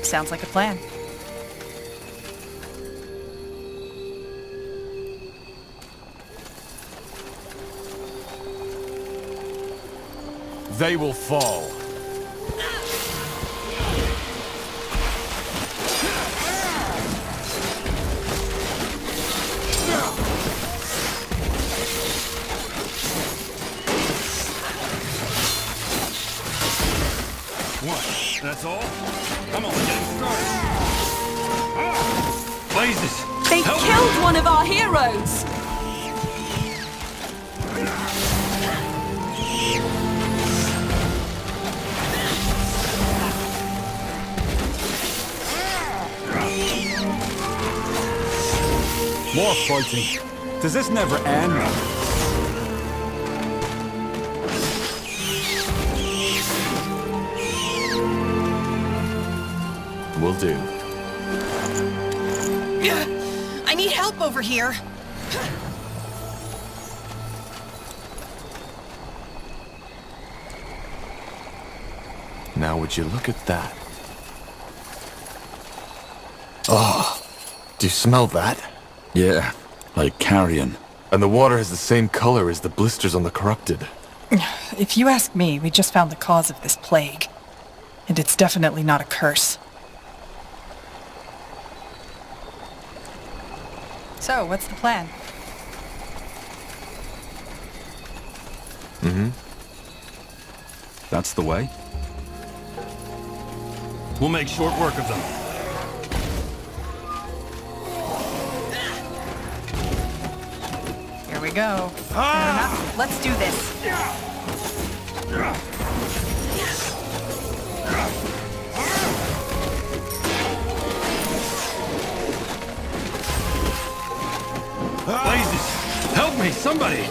Sounds like a plan. They will fall. What? That's all? I'm only getting started. Blazes! They help me. killed one of our heroes! More fighting. Does this never end? Will do. I need help over here. Now would you look at that? Oh, do you smell that? Yeah, like carrion. And the water has the same color as the blisters on the corrupted. If you ask me, we just found the cause of this plague. And it's definitely not a curse. So, what's the plan? That's the way? We'll make short work of them. Here we go. Fair enough. Let's do this. Blazes! Help me, somebody!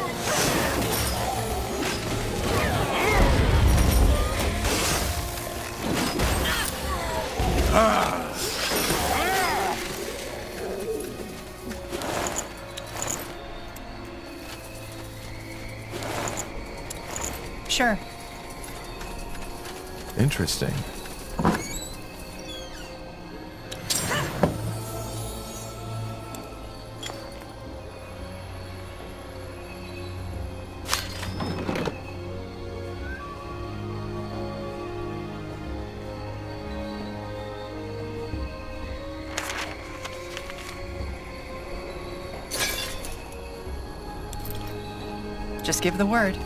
Sure. Interesting. Just give the word.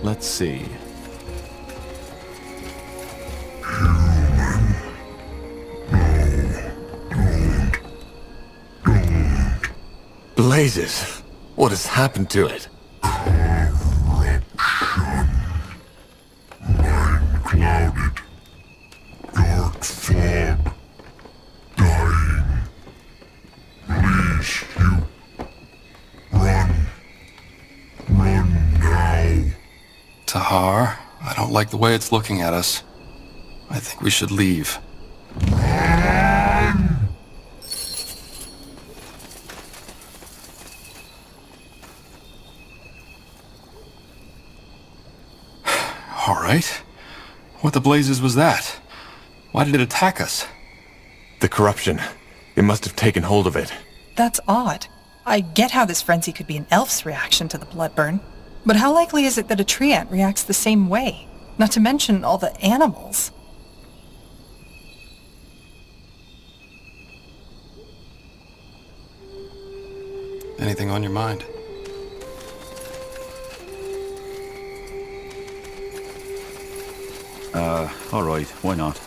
Let's see. Blazes! What has happened to it? Clouded. Dark fog. Dying. Please, you. Run. Run now. Tahar, I don't like the way it's looking at us. I think we should leave. All right. What the blazes was that? Why did it attack us? The corruption. It must have taken hold of it. That's odd. I get how this frenzy could be an elf's reaction to the blood burn, but how likely is it that a tree ant reacts the same way? Not to mention all the animals. Anything on your mind? All right, why not?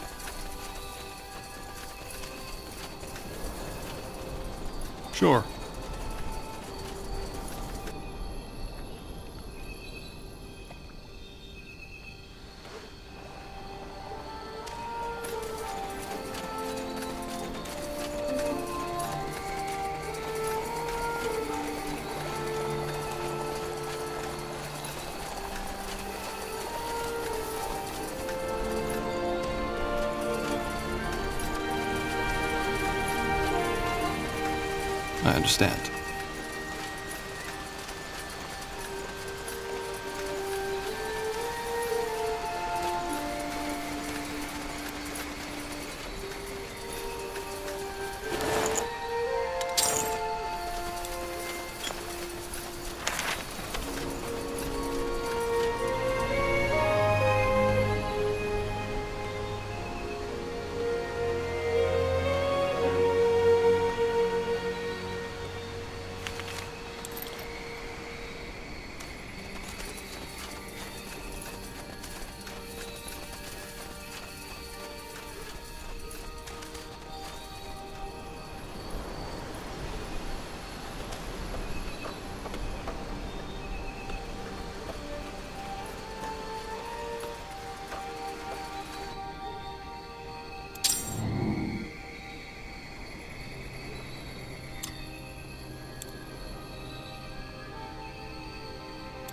Sure. I understand.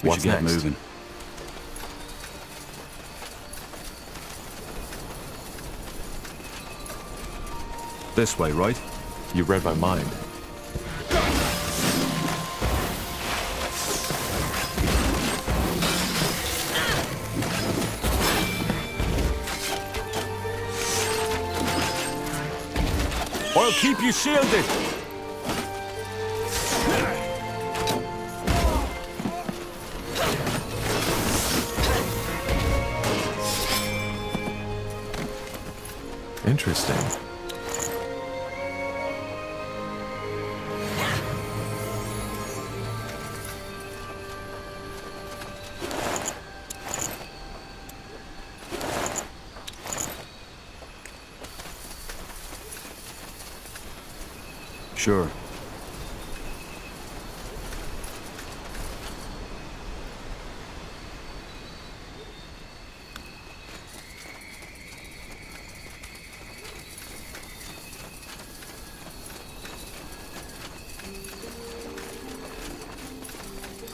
We What's should get next? moving. This way, right? You read my mind. I'll keep you shielded. Interesting. Sure.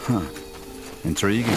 Huh. Intriguing.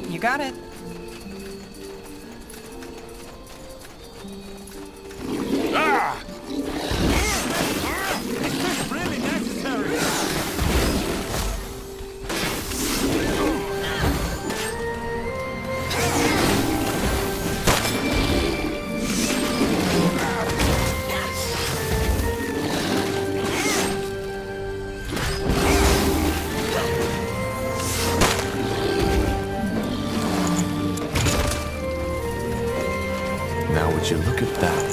You got it. Really necessary. Now would you look at that?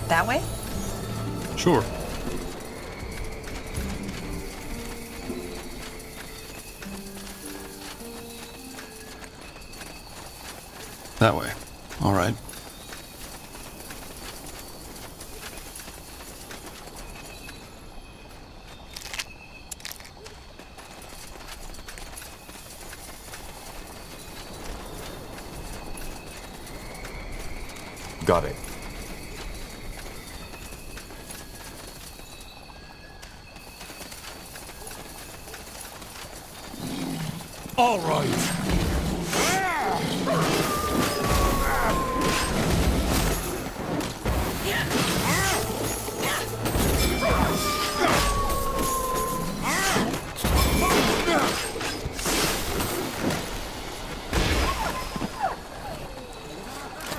That way? Sure. That way. All right. Got it. All right.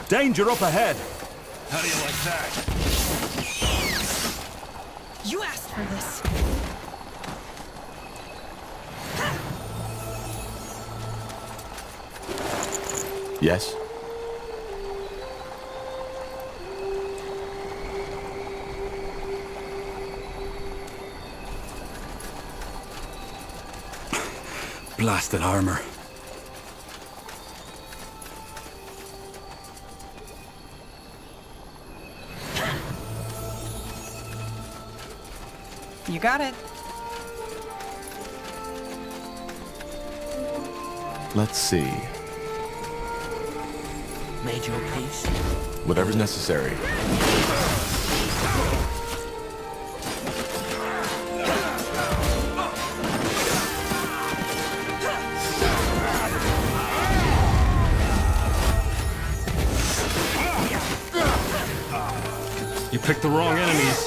Danger up ahead! How do you like that? You asked for this. Yes? Blasted armor. You got it. Let's see. Made your peace? Whatever's necessary. You picked the wrong enemies.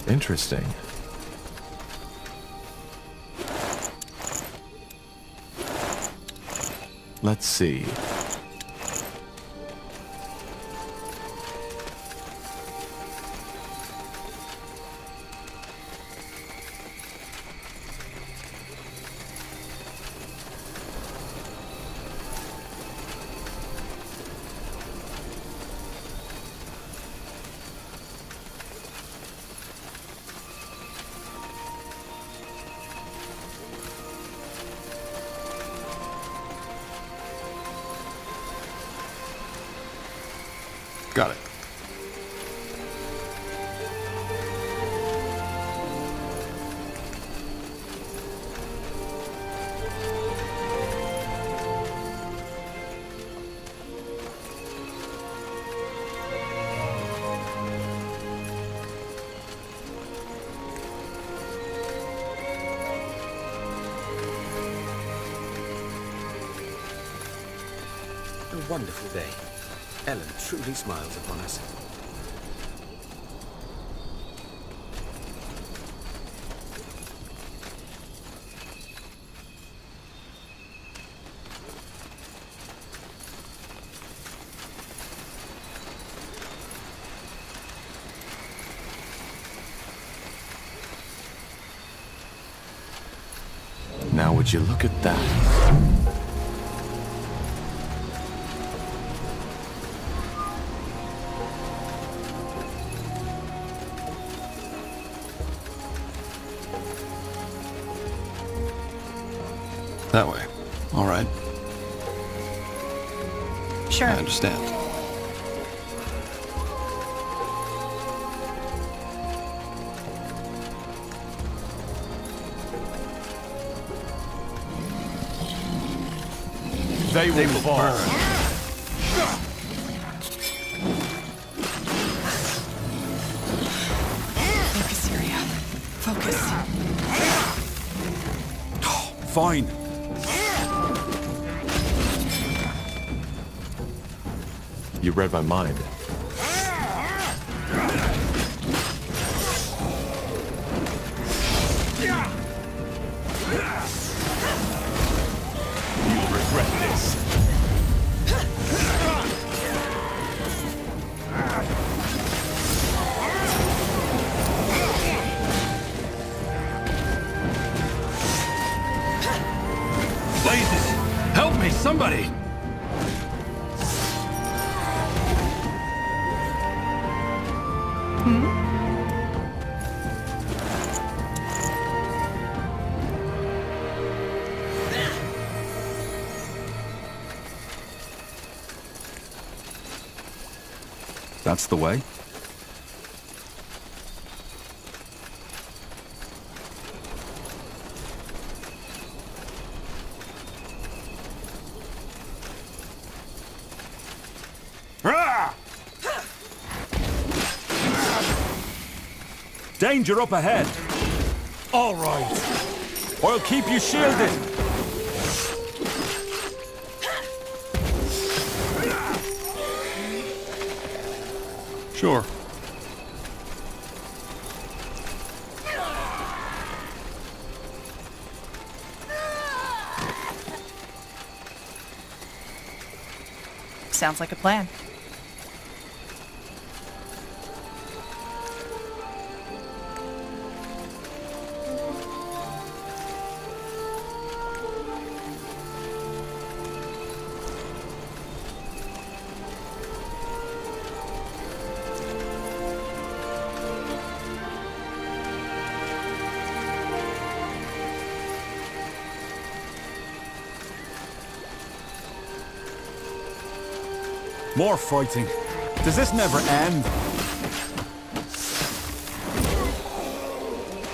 Interesting. Let's see. Got it. A wonderful day. Ellen truly smiles upon us. Now would you look at that? That way. All right. Sure. I understand. They will fall. Focus, Syria. Focus. Fine. You read my mind. You'll regret this. Blazes! Help me, somebody! That's the way. Danger up ahead. All right. I'll keep you shielded. Sure. Sounds like a plan. More fighting. Does this never end?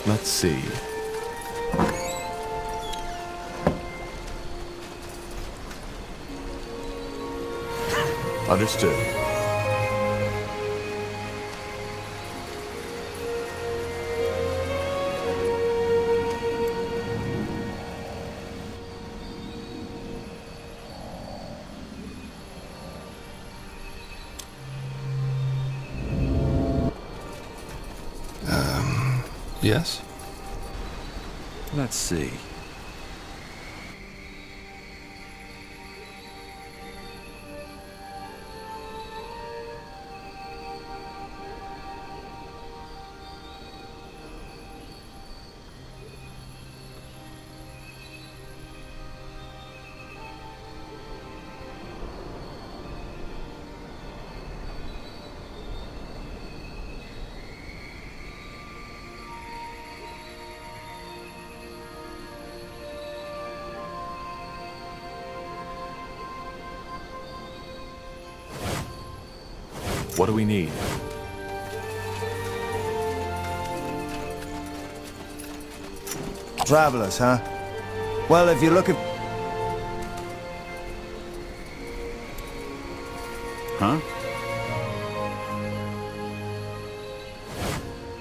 Let's see. Understood. Yes? Let's see. What do we need? Travelers, huh? Well, if you're looking... Huh?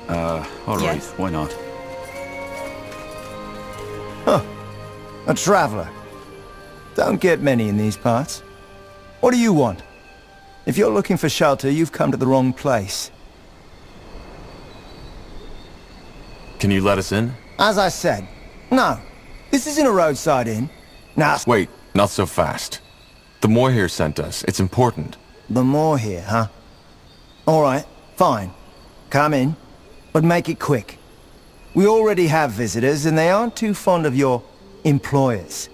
Alright, Yes? why not? A traveler. Don't get many in these parts. What do you want? If you're looking for shelter, you've come to the wrong place. Can you let us in? As I said, no. This isn't a roadside inn. Now, Wait, not so fast. The Moor here sent us. It's important. the more here, huh? All right, fine. Come in, but make it quick. We already have visitors, and they aren't too fond of your employers.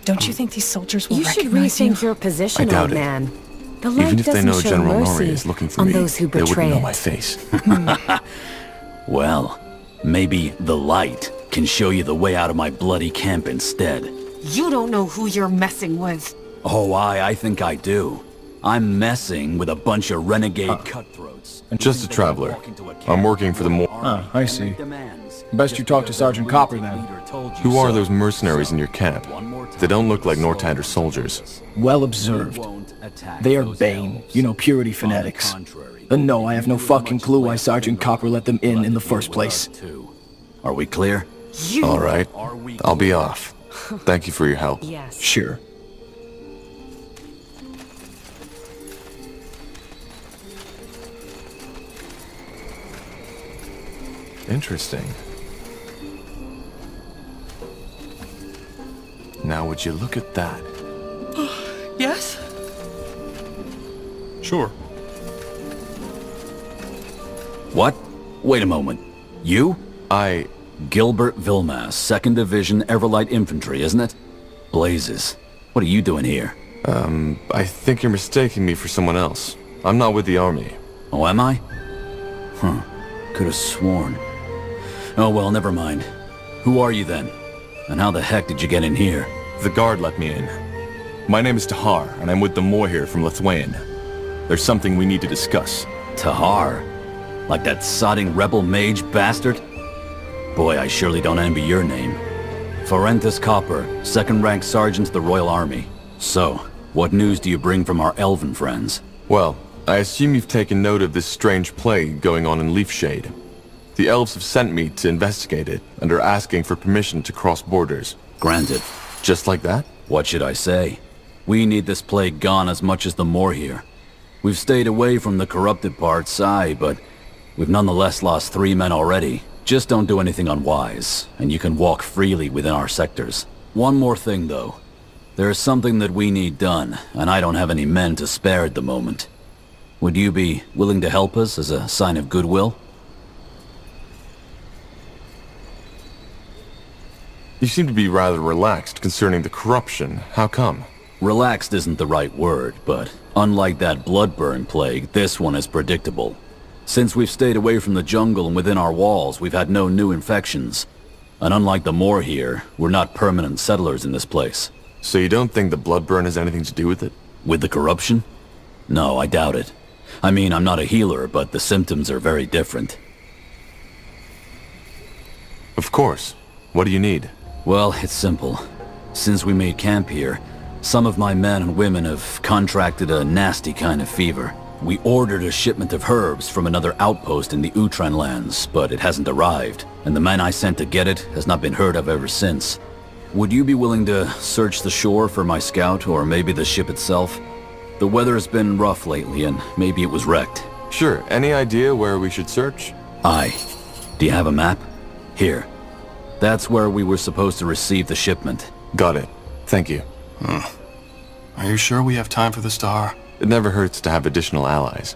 Don't you think these soldiers will You should recognize you? rethink your position, I doubt old it. man. The light Even if they doesn't know show General mercy Norrie is looking for on me, those who they betray wouldn't know it. my face. Well, maybe the light can show you the way out of my bloody camp instead. You don't know who you're messing with. Oh, I think I do. I'm messing with a bunch of renegade cutthroats. Just a traveler. I'm working for the Moor. Ah, I see. Best you talk to Sergeant Copper, then. Who are those mercenaries in your camp? They don't look like Nortander soldiers. Well observed. They are Bane, you know, purity fanatics. And no, I have no fucking clue why Sergeant Copper let them in the first place. Are we clear? All right. I'll be off. Thank you for your help. Yes. Sure. Interesting. Now would you look at that? Yes? Sure. What? Wait a moment. You? I... Gilbert Vilmas, 2nd Division Everlight Infantry, isn't it? Blazes. What are you doing here? I think you're mistaking me for someone else. I'm not with the army. Oh, am I? Huh. Could have sworn. Oh, well, never mind. Who are you then? And how the heck did you get in here? The guard let me in. My name is Tahar, and I'm with the Moor here from Lithuania. There's something we need to discuss. Tahar? Like that sodding rebel mage bastard? Boy, I surely don't envy your name. Forentis Copper, 2nd rank sergeant to the Royal Army. So, what news do you bring from our elven friends? Well, I assume you've taken note of this strange plague going on in Leafshade. The elves have sent me to investigate it, and are asking for permission to cross borders. Granted. Just like that? What should I say? We need this plague gone as much as the more here. We've stayed away from the corrupted parts, aye, but we've nonetheless lost 3 men already. Just don't do anything unwise, and you can walk freely within our sectors. One more thing, though. There is something that we need done, and I don't have any men to spare at the moment. Would you be willing to help us as a sign of goodwill? You seem to be rather relaxed concerning the corruption. How come? Relaxed isn't the right word, but unlike that bloodburn plague, this one is predictable. Since we've stayed away from the jungle and within our walls, we've had no new infections. And unlike the more here, we're not permanent settlers in this place. So you don't think the bloodburn has anything to do with it? With the corruption? No, I doubt it. I mean, I'm not a healer, but the symptoms are very different. Of course. What do you need? Well, it's simple. Since we made camp here, some of my men and women have contracted a nasty kind of fever. We ordered a shipment of herbs from another outpost in the Utran lands, but it hasn't arrived, and the man I sent to get it has not been heard of ever since. Would you be willing to search the shore for my scout, or maybe the ship itself? The weather has been rough lately, and maybe it was wrecked. Sure. Any idea where we should search? Aye. Do you have a map? Here. That's where we were supposed to receive the shipment. Got it. Thank you. Are you sure we have time for this, Tahar? It never hurts to have additional allies.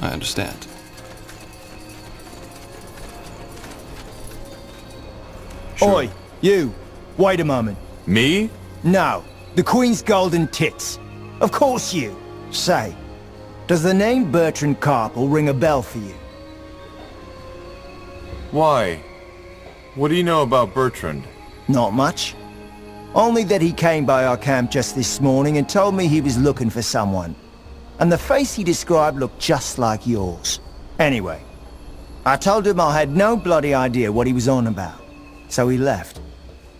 I understand. Sure. Oi, you! Wait a moment. Me? No, the Queen's golden tits. Of course you. Say, does the name Bertrand Carpel ring a bell for you? Why? What do you know about Bertrand? Not much. Only that he came by our camp just this morning and told me he was looking for someone. And the face he described looked just like yours. Anyway, I told him I had no bloody idea what he was on about. So he left.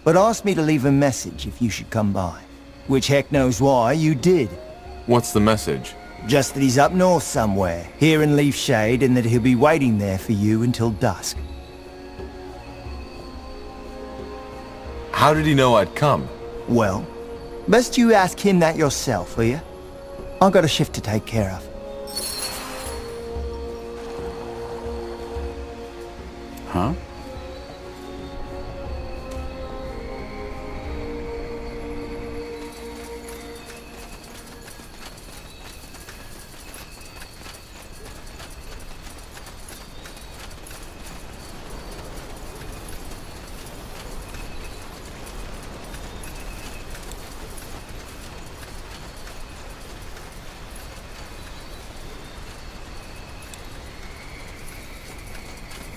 But asked me to leave a message if you should come by. Which heck knows why you did. What's the message? Just that he's up north somewhere, here in Leaf Shade, and that he'll be waiting there for you until dusk. How did he know I'd come? Well, best you ask him that yourself, will you? I've got a shift to take care of. Huh?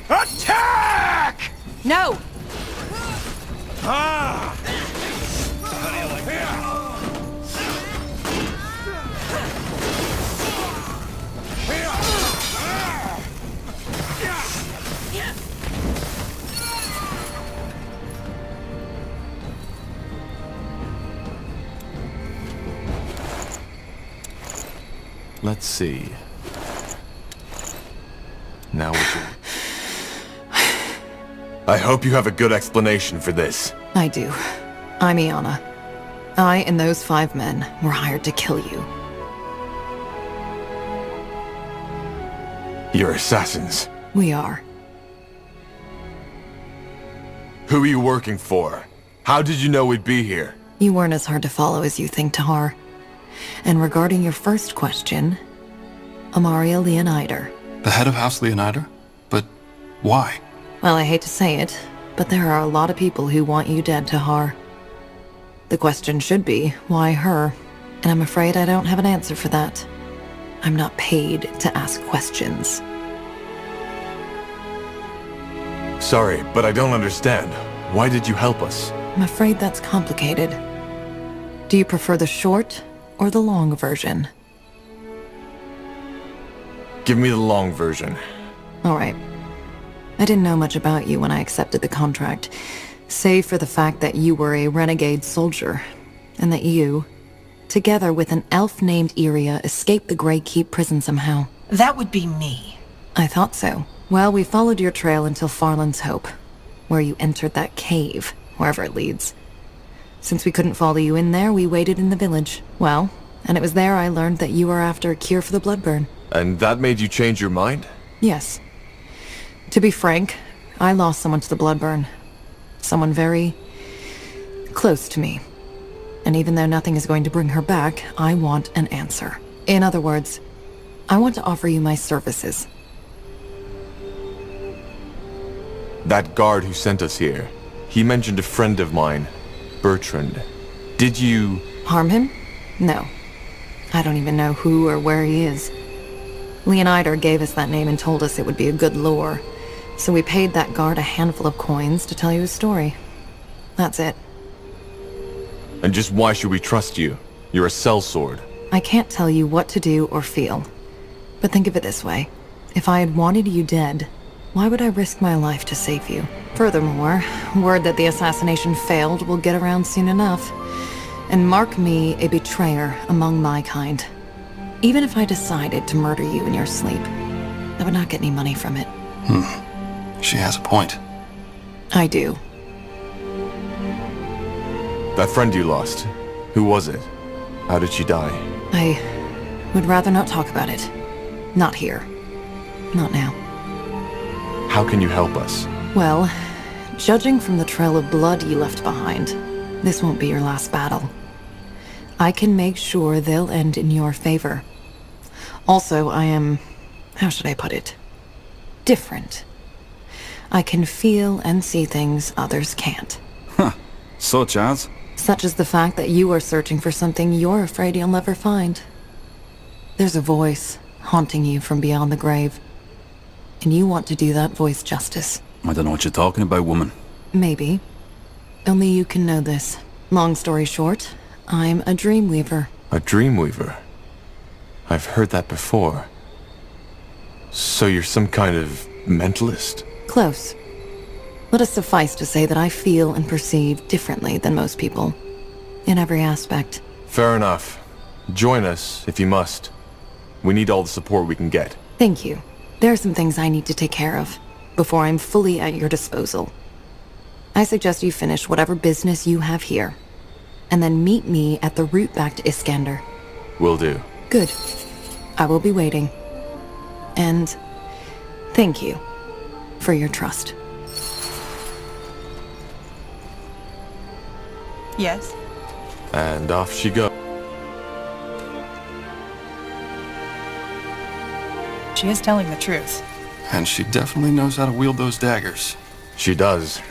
Attack! No! Ah! Let's see. Now what you... I hope you have a good explanation for this. I do. I'm Iana. I and those 5 men were hired to kill you. You're assassins. We are. Who are you working for? How did you know we'd be here? You weren't as hard to follow as you think, Tahar. And regarding your first question, Amaria Leonider. The head of House Leonider? But why? Well, I hate to say it, but there are a lot of people who want you dead, Tahar. The question should be, why her? And I'm afraid I don't have an answer for that. I'm not paid to ask questions. Sorry, but I don't understand. Why did you help us? I'm afraid that's complicated. Do you prefer the short or the long version? Give me the long version. All right. I didn't know much about you when I accepted the contract, Save for the fact that you were a renegade soldier, and that you, together with an elf named Iria, escaped the Grey Keep prison somehow. That would be me. I thought so. Well, we followed your trail until Farland's Hope, where you entered that cave, wherever it leads. Since we couldn't follow you in there, we waited in the village. Well, and it was there I learned that you were after a cure for the bloodburn. And that made you change your mind? Yes. To be frank, I lost someone to the bloodburn. Someone very close to me. And even though nothing is going to bring her back, I want an answer. In other words, I want to offer you my services. That guard who sent us here, he mentioned a friend of mine, Bertrand. Did you... Harm him? No. I don't even know who or where he is. Leonider gave us that name and told us it would be a good lure. So we paid that guard a handful of coins to tell you his story. That's it. And just why should we trust you? You're a sellsword. I can't tell you what to do or feel. But think of it this way. If I had wanted you dead, why would I risk my life to save you? Furthermore, word that the assassination failed will get around soon enough. And mark me a betrayer among my kind. Even if I decided to murder you in your sleep, I would not get any money from it. She has a point. I do. That friend you lost, who was it? How did she die? I would rather not talk about it. Not here. Not now. How can you help us? Well, judging from the trail of blood you left behind, this won't be your last battle. I can make sure they'll end in your favor. Also, I am... how should I put it? Different. I can feel and see things others can't. Huh. Such as? Such as the fact that you are searching for something you're afraid you'll never find. There's a voice haunting you from beyond the grave. And you want to do that voice justice. I don't know what you're talking about, woman. Maybe. Only you can know this. Long story short, I'm a dreamweaver. A dreamweaver? I've heard that before. So you're some kind of mentalist? Close. Let us suffice to say that I feel and perceive differently than most people. In every aspect. Fair enough. Join us, if you must. We need all the support we can get. Thank you. There are some things I need to take care of before I'm fully at your disposal. I suggest you finish whatever business you have here, and then meet me at the route back to Iskander. Will do. Good. I will be waiting. And thank you for your trust. Yes? And off she goes. She is telling the truth. And she definitely knows how to wield those daggers. She does.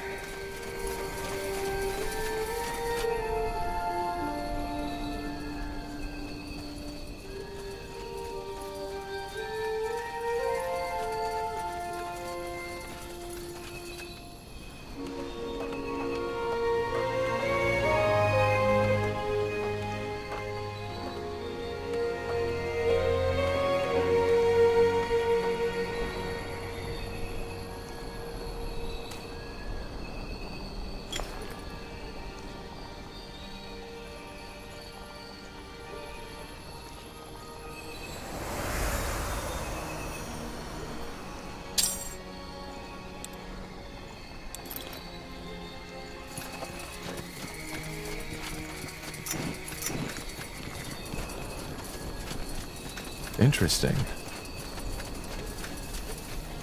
Interesting.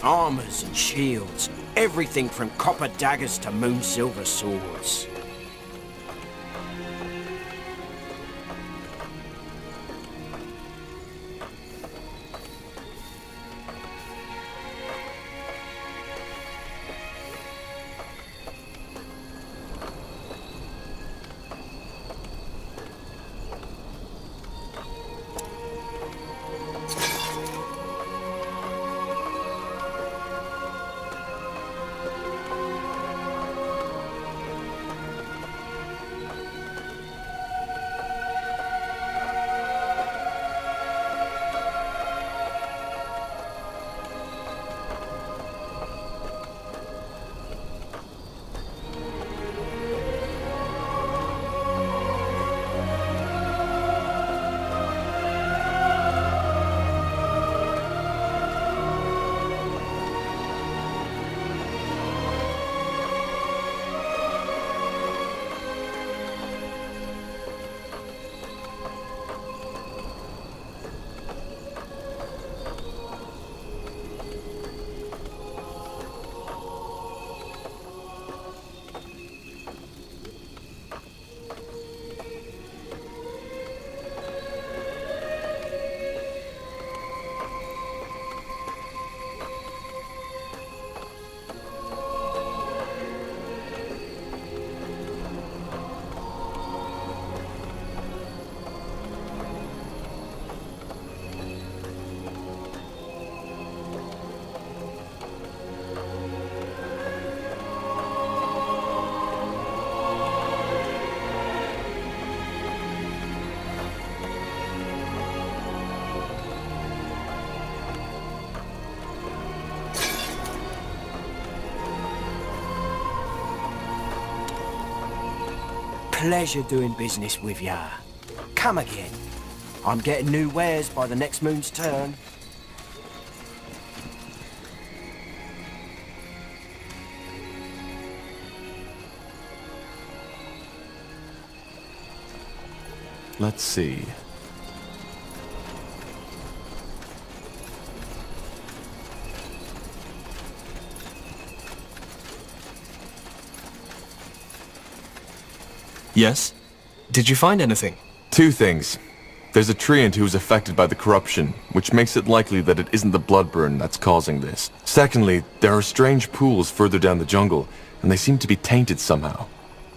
Armors and shields, everything from copper daggers to moon silver swords. pleasure doing business with ya. Come again. I'm getting new wares by the next moon's turn. Let's see. Yes? Did you find anything? Two things. There's a treant who is affected by the corruption, which makes it likely that it isn't the bloodburn that's causing this. Secondly, there are strange pools further down the jungle, and they seem to be tainted somehow.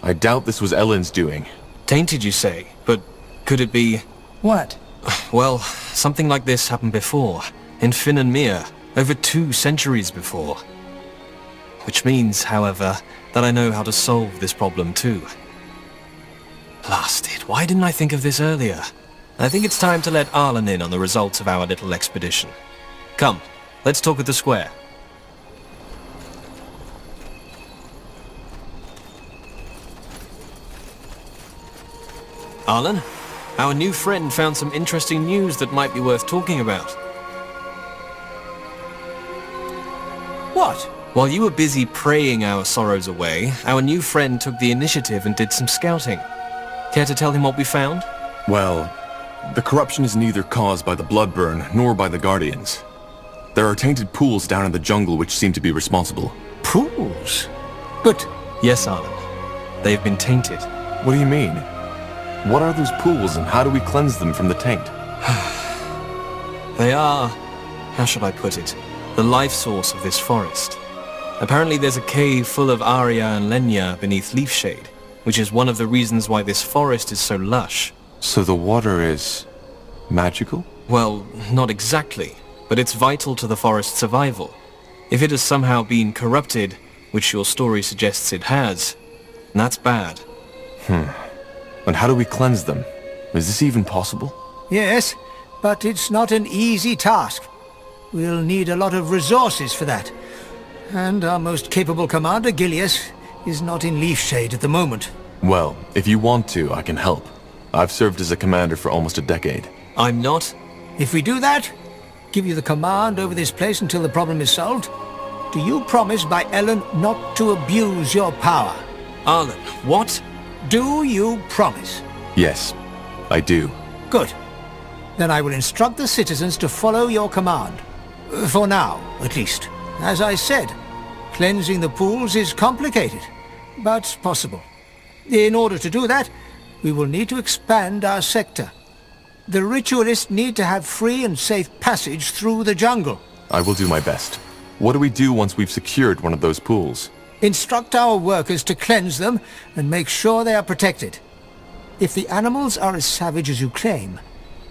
I doubt this was Ellen's doing. Tainted, you say? But could it be... What? Well, something like this happened before, in Finn and Mir, over 2 centuries before. Which means, however, that I know how to solve this problem too. Blasted, why didn't I think of this earlier? I think it's time to let Arlen in on the results of our little expedition. Come, let's talk at the square. Arlen, our new friend found some interesting news that might be worth talking about. What? While you were busy praying our sorrows away, our new friend took the initiative and did some scouting. Care to tell him what we found? Well, the corruption is neither caused by the bloodburn nor by the Guardians. There are tainted pools down in the jungle which seem to be responsible. Pools? But... Yes, Arlen. They have been tainted. What do you mean? What are those pools and how do we cleanse them from the taint? They are, how should I put it, the life source of this forest. Apparently there's a cave full of Aria and Lenya beneath leaf shade, which is one of the reasons why this forest is so lush. So the water is... magical? Well, not exactly, but it's vital to the forest's survival. If it has somehow been corrupted, which your story suggests it has, that's bad. And how do we cleanse them? Is this even possible? Yes, but it's not an easy task. We'll need a lot of resources for that. And our most capable commander, Gilius, is not in leaf shade at the moment. Well, if you want to, I can help. I've served as a commander for almost a decade. I'm not? If we do that, give you the command over this place until the problem is solved, do you promise by Ellen not to abuse your power? Arlen, what? Do you promise? Yes, I do. Good. Then I will instruct the citizens to follow your command. For now, at least. As I said, cleansing the pools is complicated, but possible. In order to do that, we will need to expand our sector. The ritualists need to have free and safe passage through the jungle. I will do my best. What do we do once we've secured one of those pools? Instruct our workers to cleanse them and make sure they are protected. If the animals are as savage as you claim,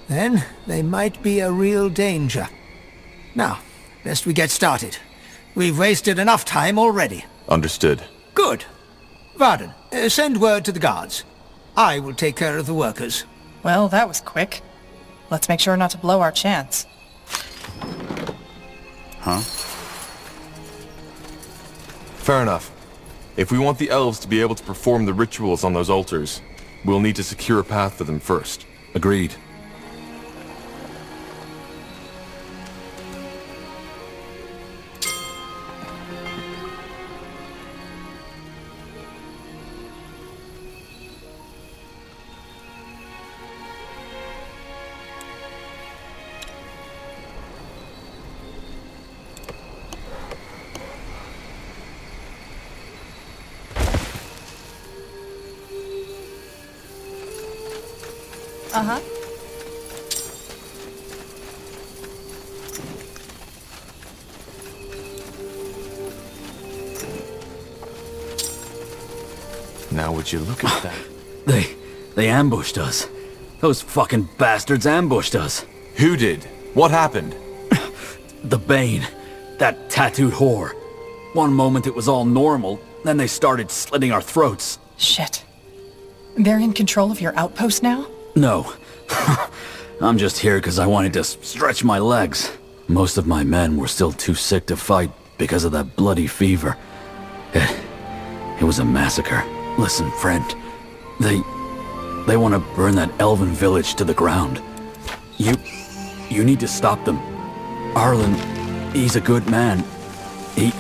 then they might be a real danger. Now, lest we get started. We've wasted enough time already. Understood. Good. Varden, send word to the guards. I will take care of the workers. Well, that was quick. Let's make sure not to blow our chance. Huh? Fair enough. If we want the elves to be able to perform the rituals on those altars, we'll need to secure a path for them first. Agreed. Uh-huh. Now would you look at that? They ambushed us. Those fucking bastards ambushed us. Who did? What happened? The Bane. That tattooed whore. One moment it was all normal, then they started slitting our throats. Shit. They're in control of your outpost now? No. I'm just here because I wanted to stretch my legs. Most of my men were still too sick to fight because of that bloody fever. It was a massacre. Listen, friend. They want to burn that elven village to the ground. You need to stop them. Arlen, he's a good man. He...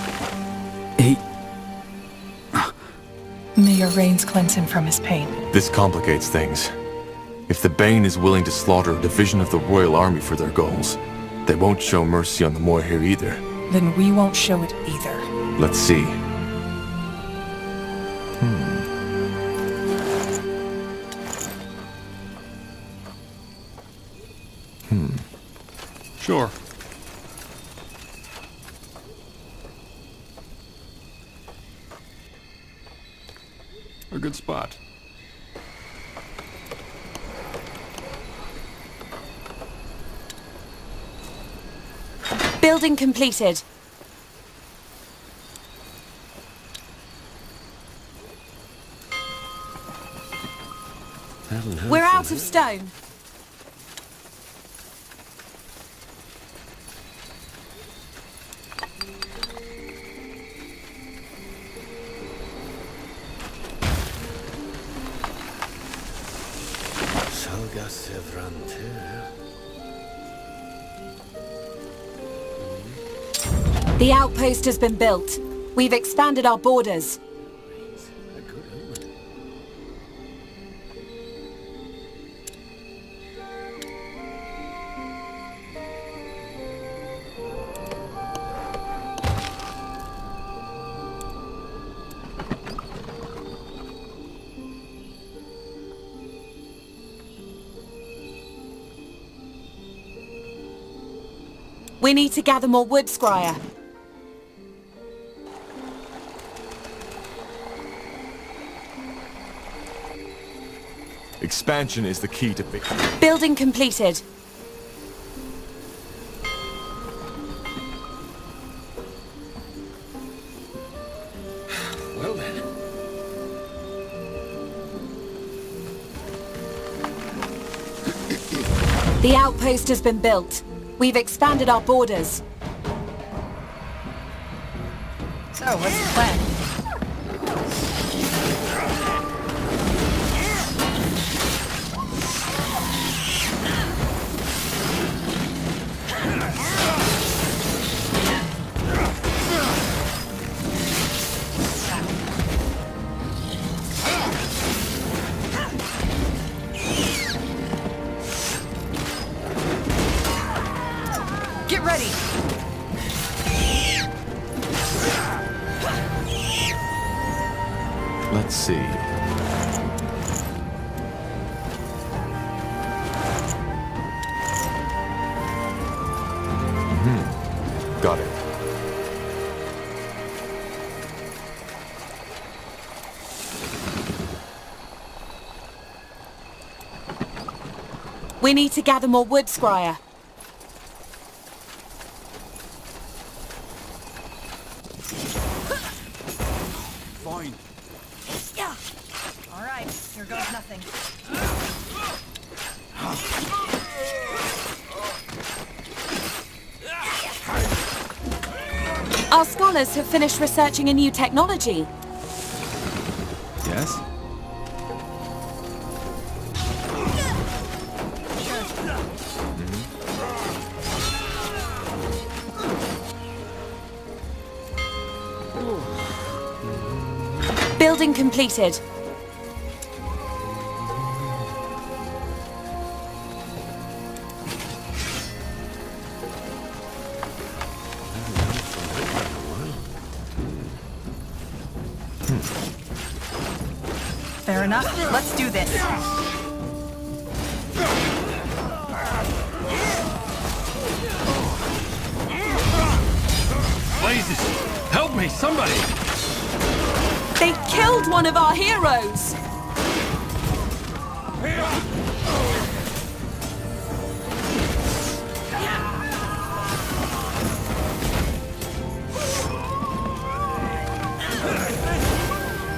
May your rains cleanse him from his pain. This complicates things. If the Bane is willing to slaughter a division of the Royal Army for their goals, they won't show mercy on the Moir either. Then we won't show it either. Let's see. Sure. A good spot. Building completed. We're out of stone. The outpost has been built. We've expanded our borders. We need to gather more wood, Squire. Expansion is the key to victory. Building completed. Well then. The outpost has been built. We've expanded our borders. So, what's the plan? Get ready! Let's see. Got it. We need to gather more wood, Squire. Fine. Yeah. All right, here goes nothing. Our scholars have finished researching a new technology. Yes? Building completed. Fair enough. Let's do this. Blazes! Help me, somebody! They killed one of our heroes!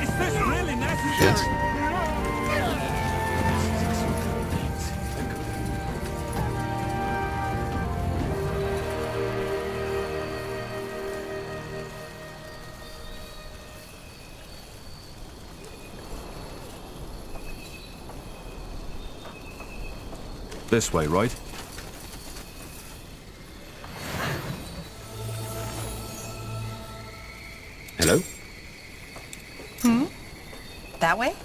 Is this really necessary? Yes. This way, right? Hello? That way?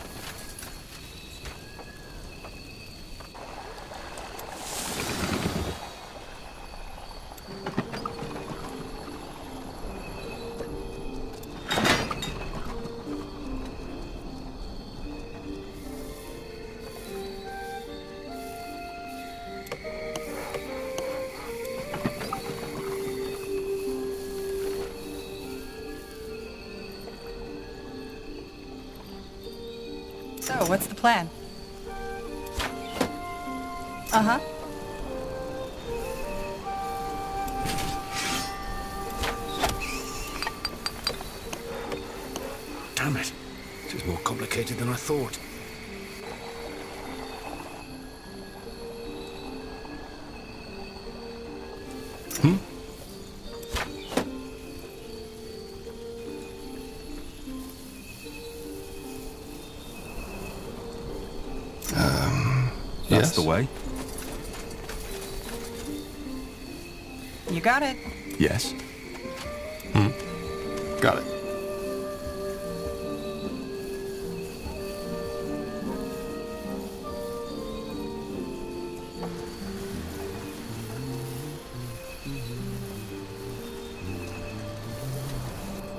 So, what's the plan? Uh-huh. Damn it. This is more complicated than I thought. That's the way. You got it. Yes. Got it.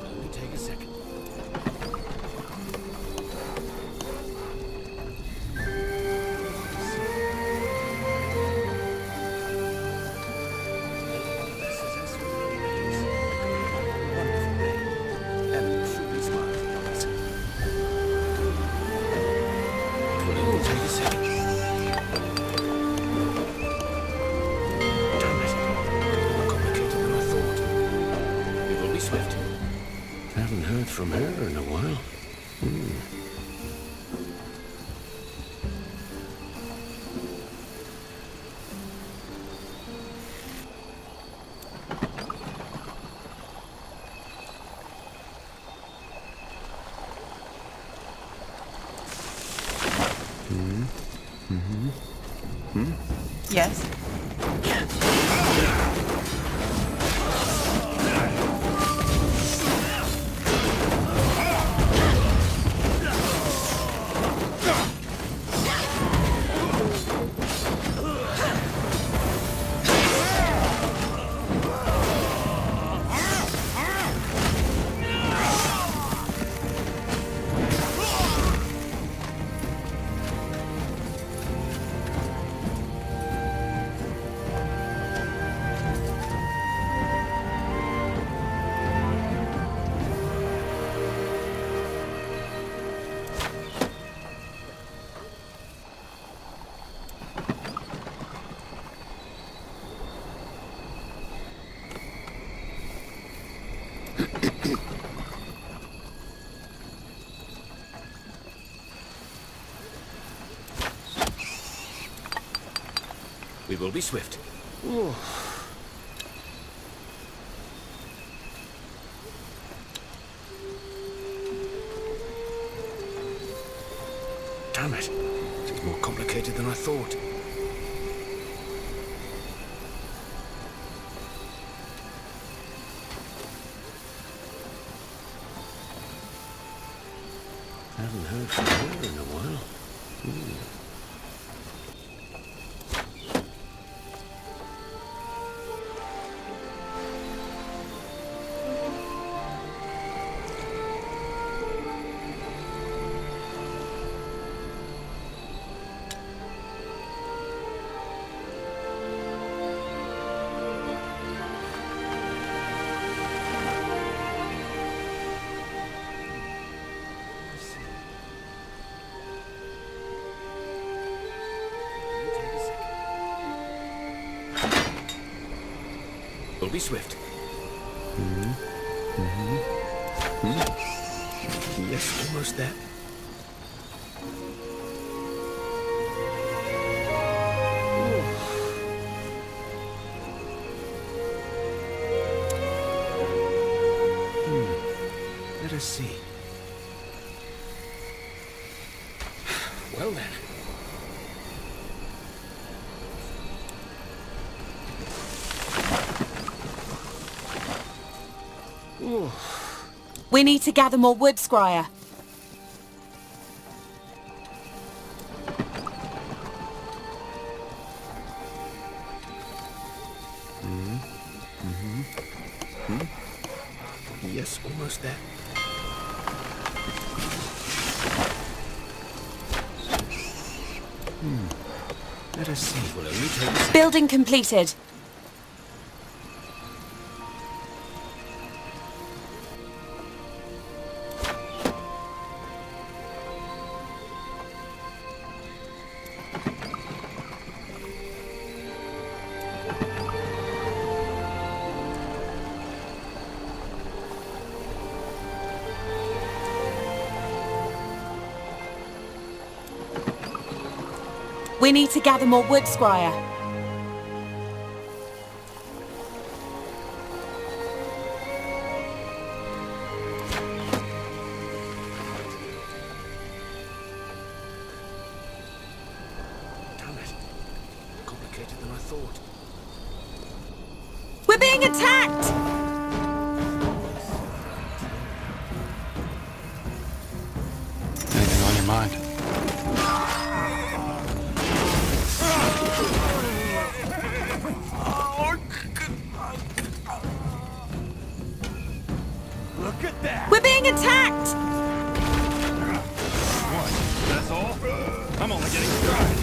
Let me take a second. From her in a while. Yes. We will be swift. Damn it. This is more complicated than I thought. Haven't heard from her in a while. We'll be swift. Yes, almost there. Let us see. Well then. We need to gather more wood, Squire. Yes, almost there. Let us see. Will only take a second. Building completed. We need to gather more wood, Squire. Damn it. Complicated than I thought. We're being attacked! Anything on your mind? Look at that! We're being attacked! What? That's all? I'm only getting started.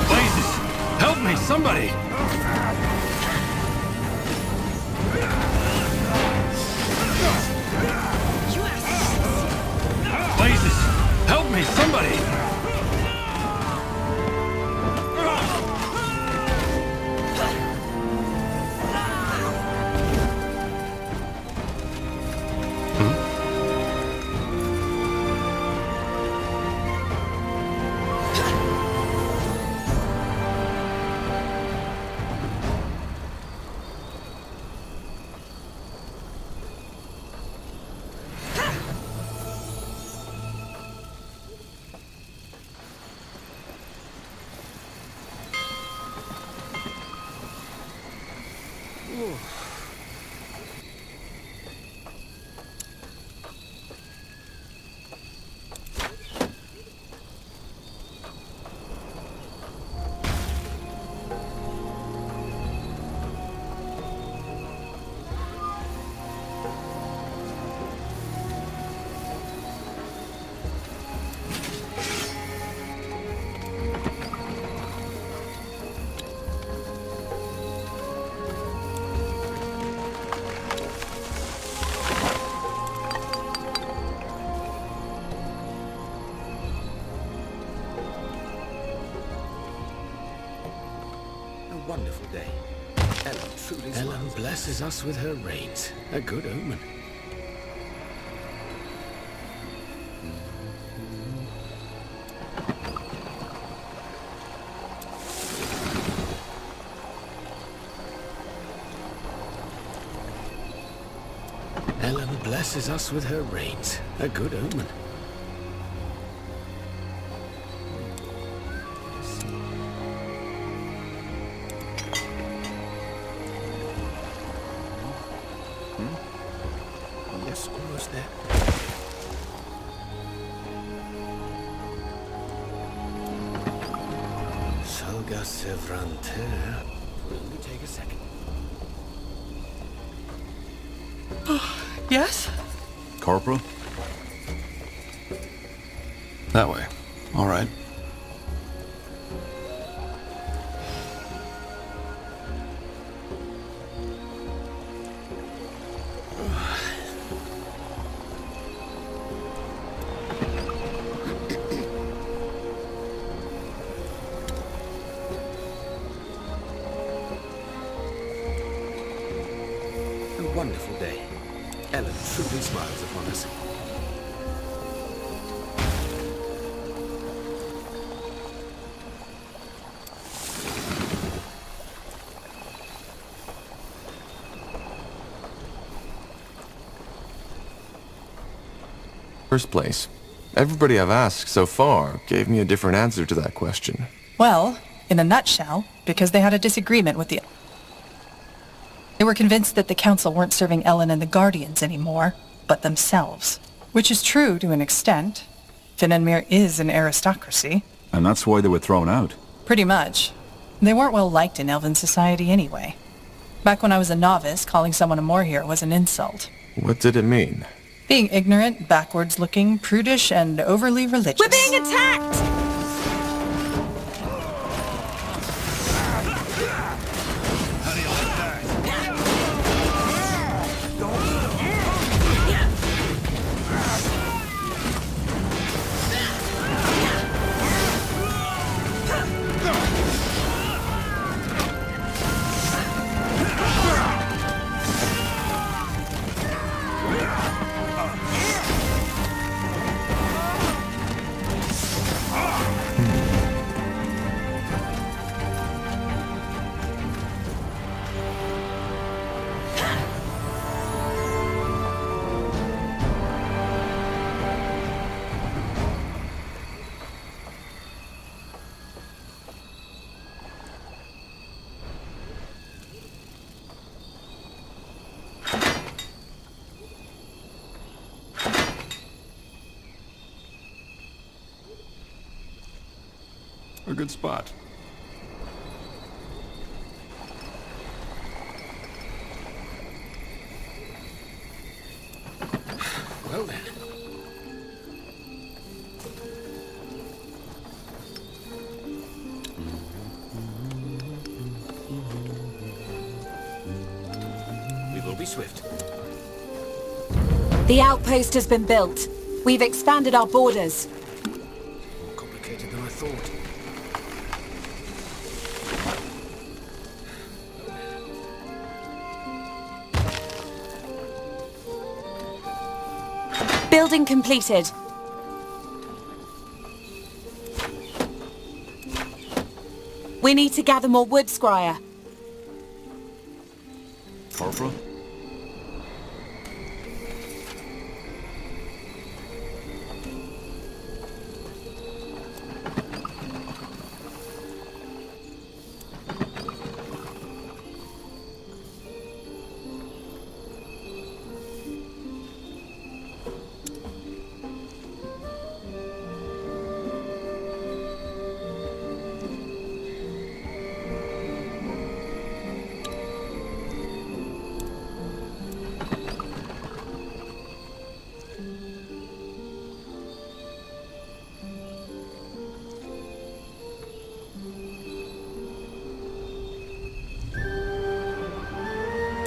Blazes! Help me, somebody! Blazes! Help me, somebody! Wonderful day. Ellen blesses us with her rains. A good omen. Ellen blesses us with her rains. A good omen. Yes, almost there. Salga Sevrante. Will only take a second. Yes? Corporal? That way. All right. A wonderful day. Ellen truly smiles upon us. First place, Everybody I've asked so far gave me a different answer to that question. Well, in a nutshell, because they had a disagreement with the... They were convinced that the Council weren't serving Ellen and the Guardians anymore, but themselves. Which is true to an extent. Finnenmere is an aristocracy. And that's why they were thrown out. Pretty much. They weren't well liked in Elven society anyway. Back when I was a novice, calling someone a Morhir was an insult. What did it mean? Being ignorant, backwards-looking, prudish, and overly religious. We're being attacked! A good spot. Well then. We will be swift. The outpost has been built. We've expanded our borders. More complicated than I thought. Building completed. We need to gather more wood, Squire. Corporal?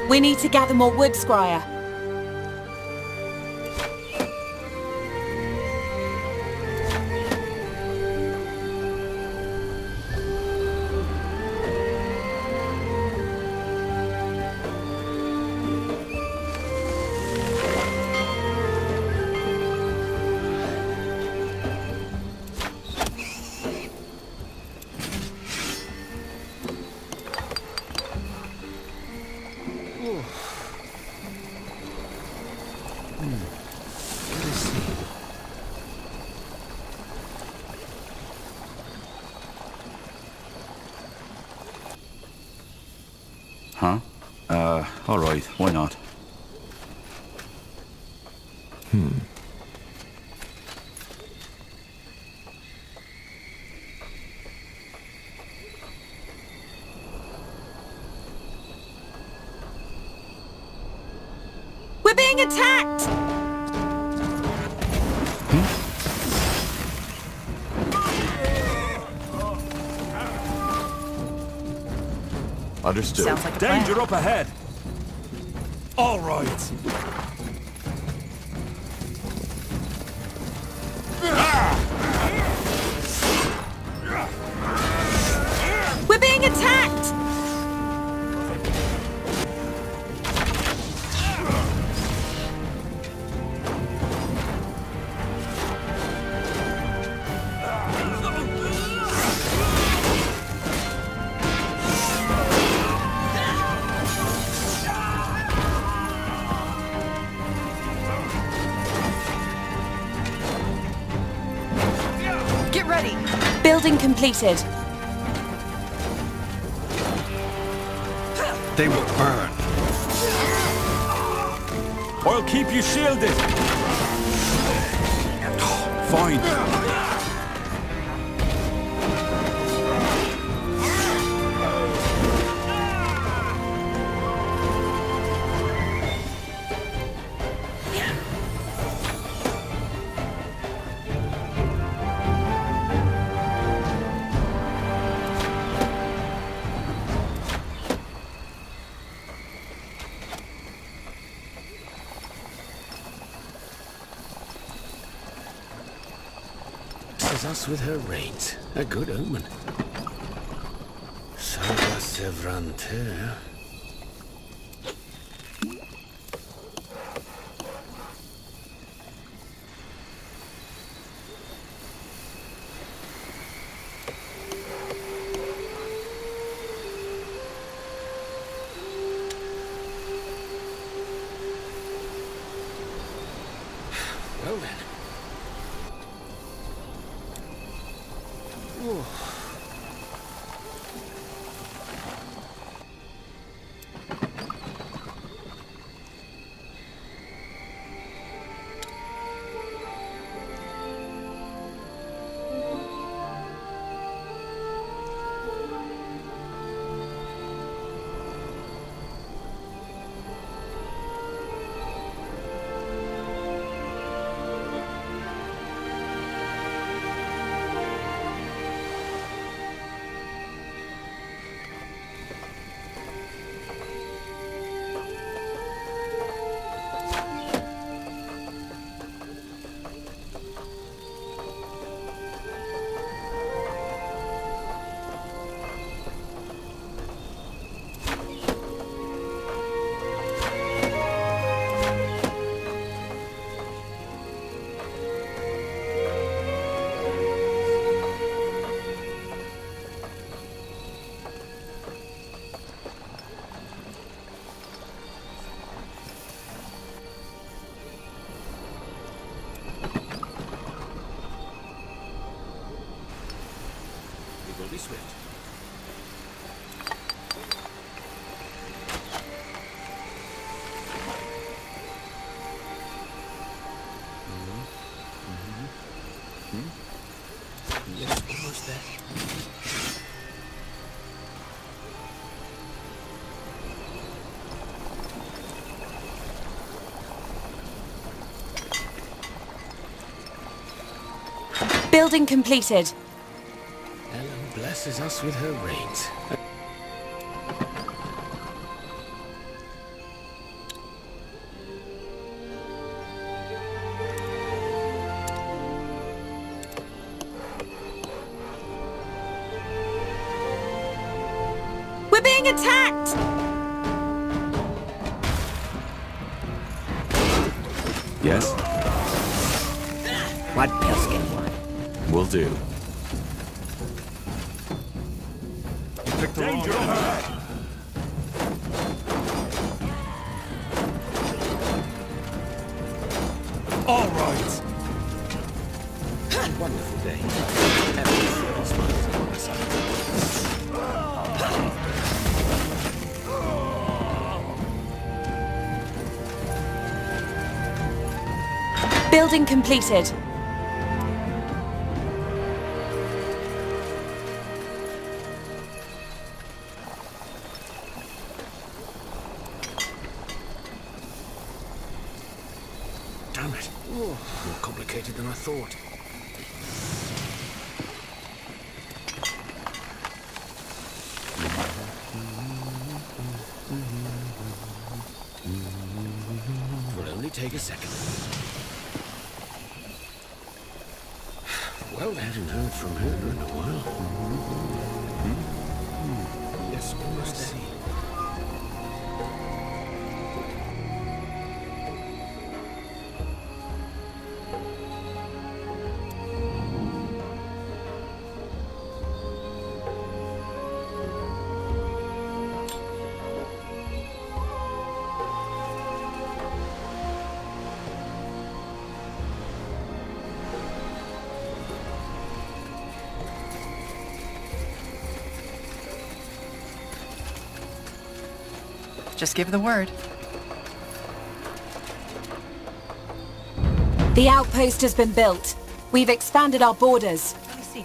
We need to gather more wood, Squire. Huh? Alright, why not? We're being attacked! Understood. Sounds like a plan. Danger up ahead. All right. We're being attacked! Building completed. They will burn. I'll keep you shielded. Fine. Us with her reins. A good omen. Salva Sevrante. Well then. Be swift. Yes, almost there. Building completed. Blesses us with her reins. We're being attacked! Yes? What Pilskin one? Will do. Danger ahead! All right. Wonderful day. Building completed. Damn it. More complicated than I thought. Will only take a second. Well, I hadn't heard from her in a while. Yes, almost steady. Just give the word. The outpost has been built. We've expanded our borders. Let me see.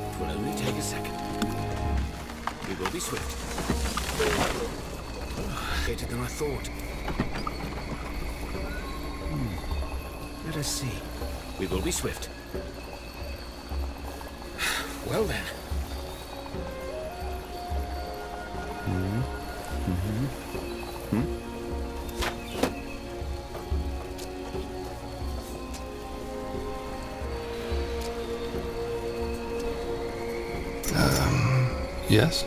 It will only take a second. We will be swift. Later than I thought. Let us see. We will be swift. Well then. Yes?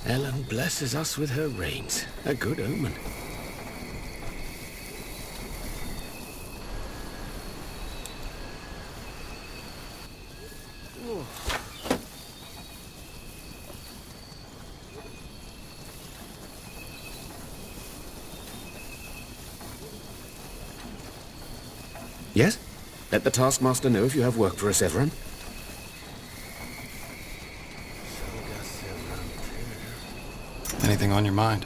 Ellen blesses us with her rains. A good omen. Yes? Let the taskmaster know if you have work for us, Everon. Anything on your mind?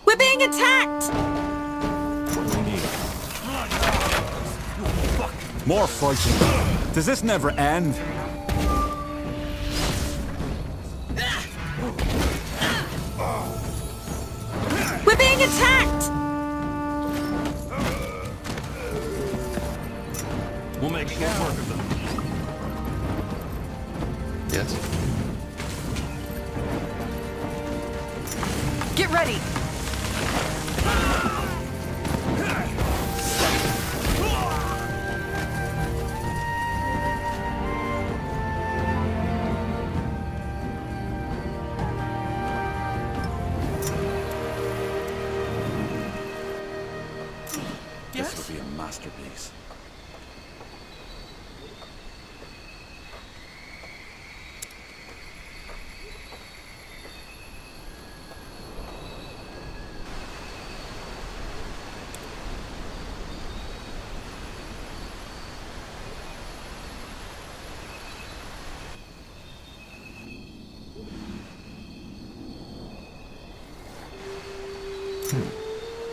We're being attacked! More fighting. Does this never end? We're being attacked! We'll make short work of them. Yes? Get ready! This will be a masterpiece.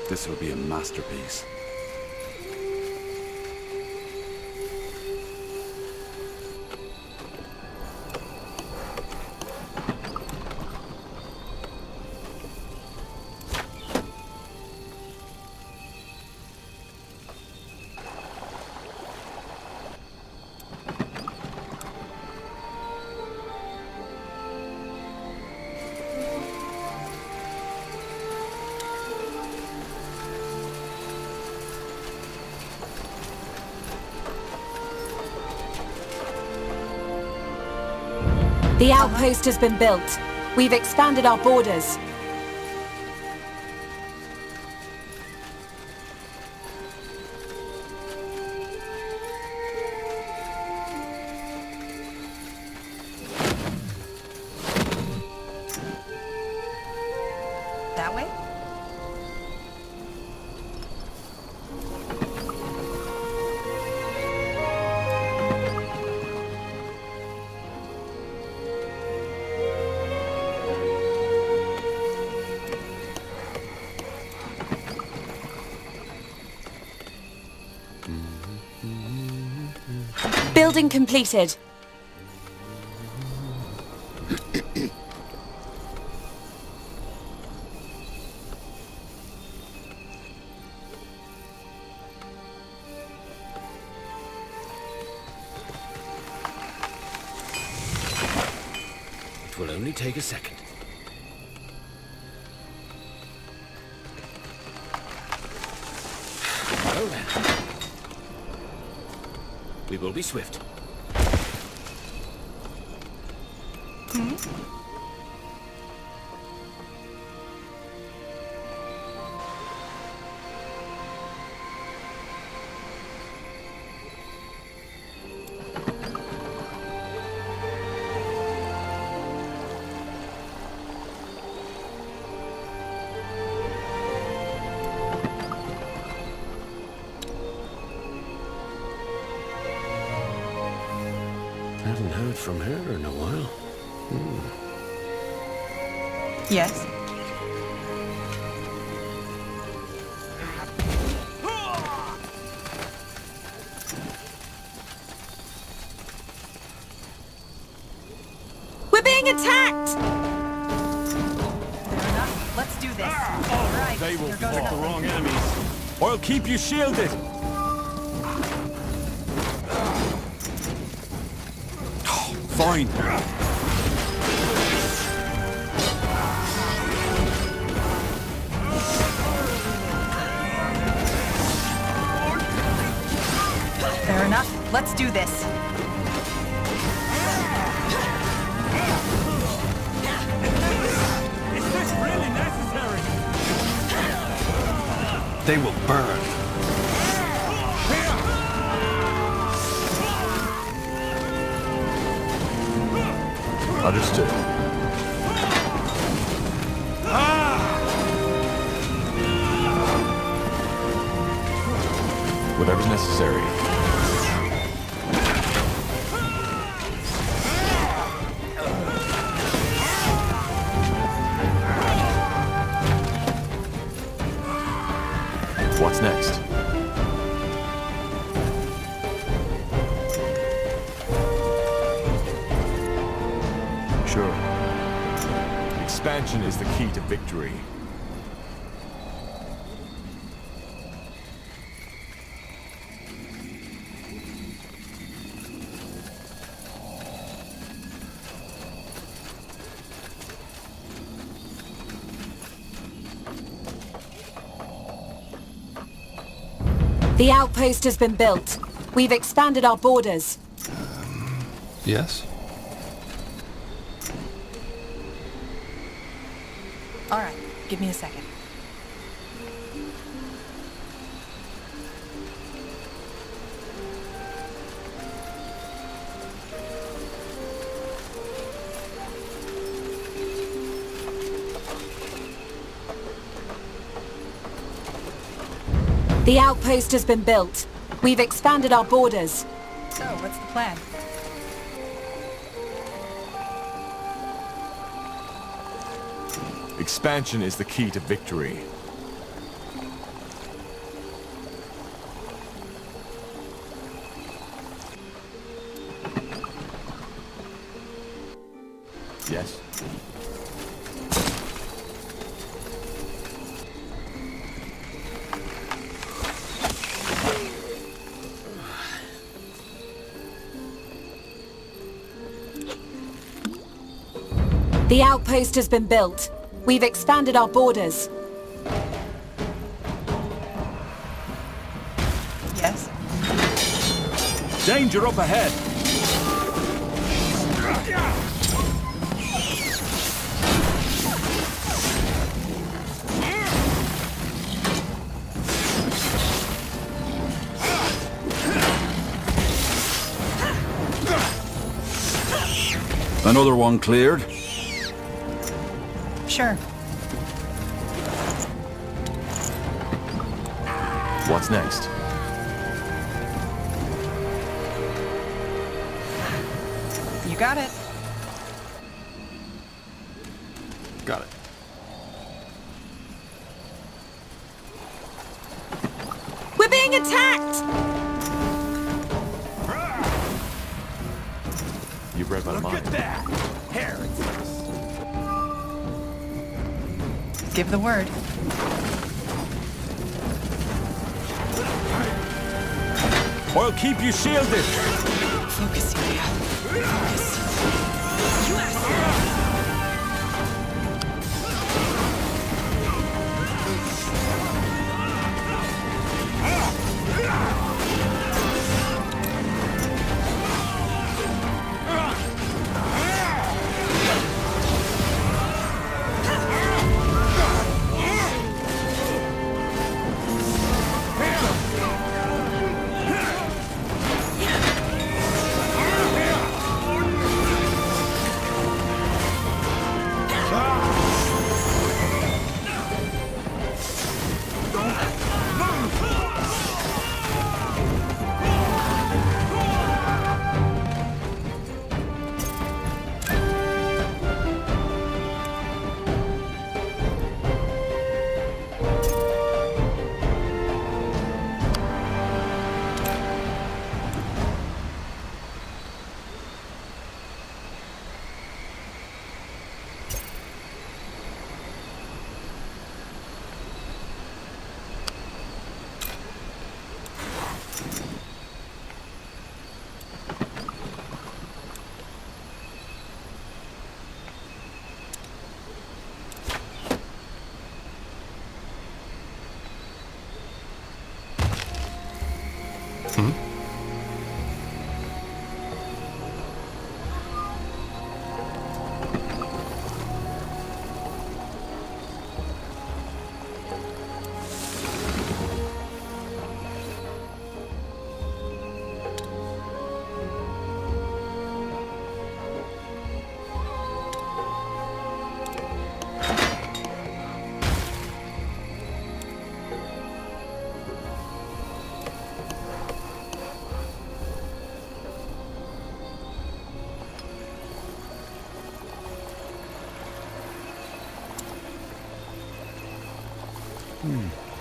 This will be a masterpiece. The outpost has been built. We've expanded our borders. That way? Building completed. will only take a second. Well then. We will be swift. Haven't heard from her in a while. Yes? We're being attacked! Fair enough. Let's do this. All right. They will here goes fought the nothing. wrong enemies. I'll keep you shielded. Fine. Fair enough. Let's do this. Is this really necessary? They will burn. Understood. Whatever's necessary. What's next? Sure. Expansion is the key to victory. The outpost has been built. We've expanded our borders. Yes? All right. Give me a second. The outpost has been built. We've expanded our borders. So, what's the plan? Expansion is the key to victory. Yes? The outpost has been built. We've expanded our borders. Yes? Danger up ahead. Another one cleared? Sure. What's next? You got it. Got it. We're being attacked! You've read my mind. Look at that. Give the word. I'll keep you shielded. Focus, Yulia. Focus.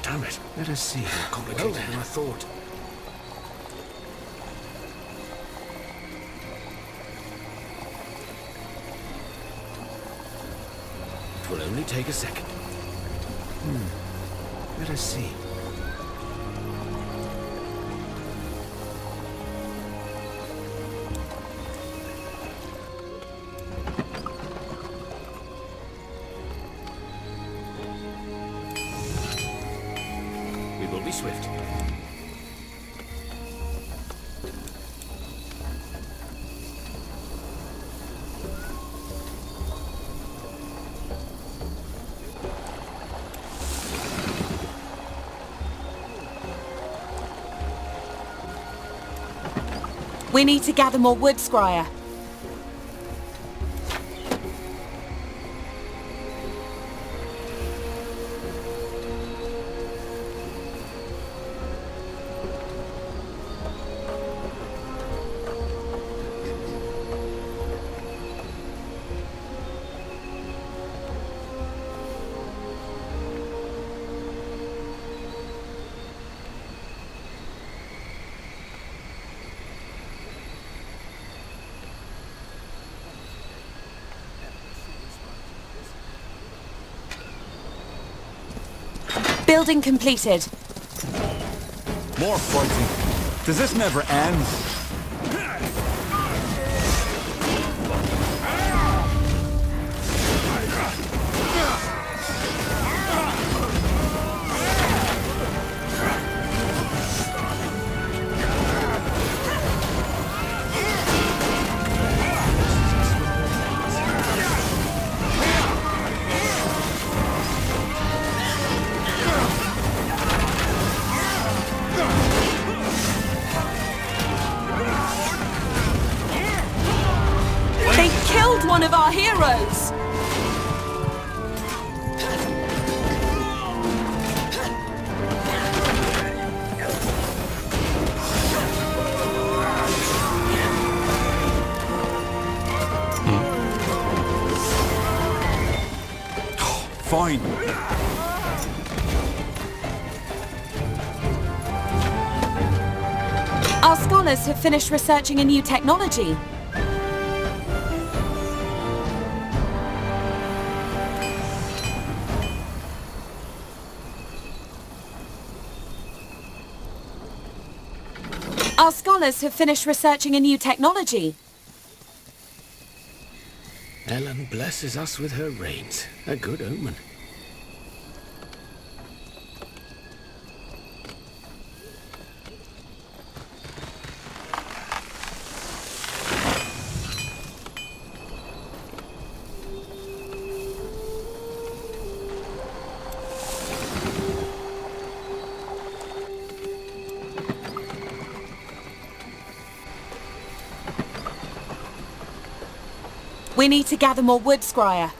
Damn it. Let us see. More complicated than I thought. It will only take a second. Let us see. We will be swift. We need to gather more wood, Scryer. Building completed. More fighting. Does this never end? One of our heroes! Fine. Our scholars have finished researching a new technology. Our scholars have finished researching a new technology. Ellen blesses us with her rains. A good omen. We need to gather more wood, Scryer.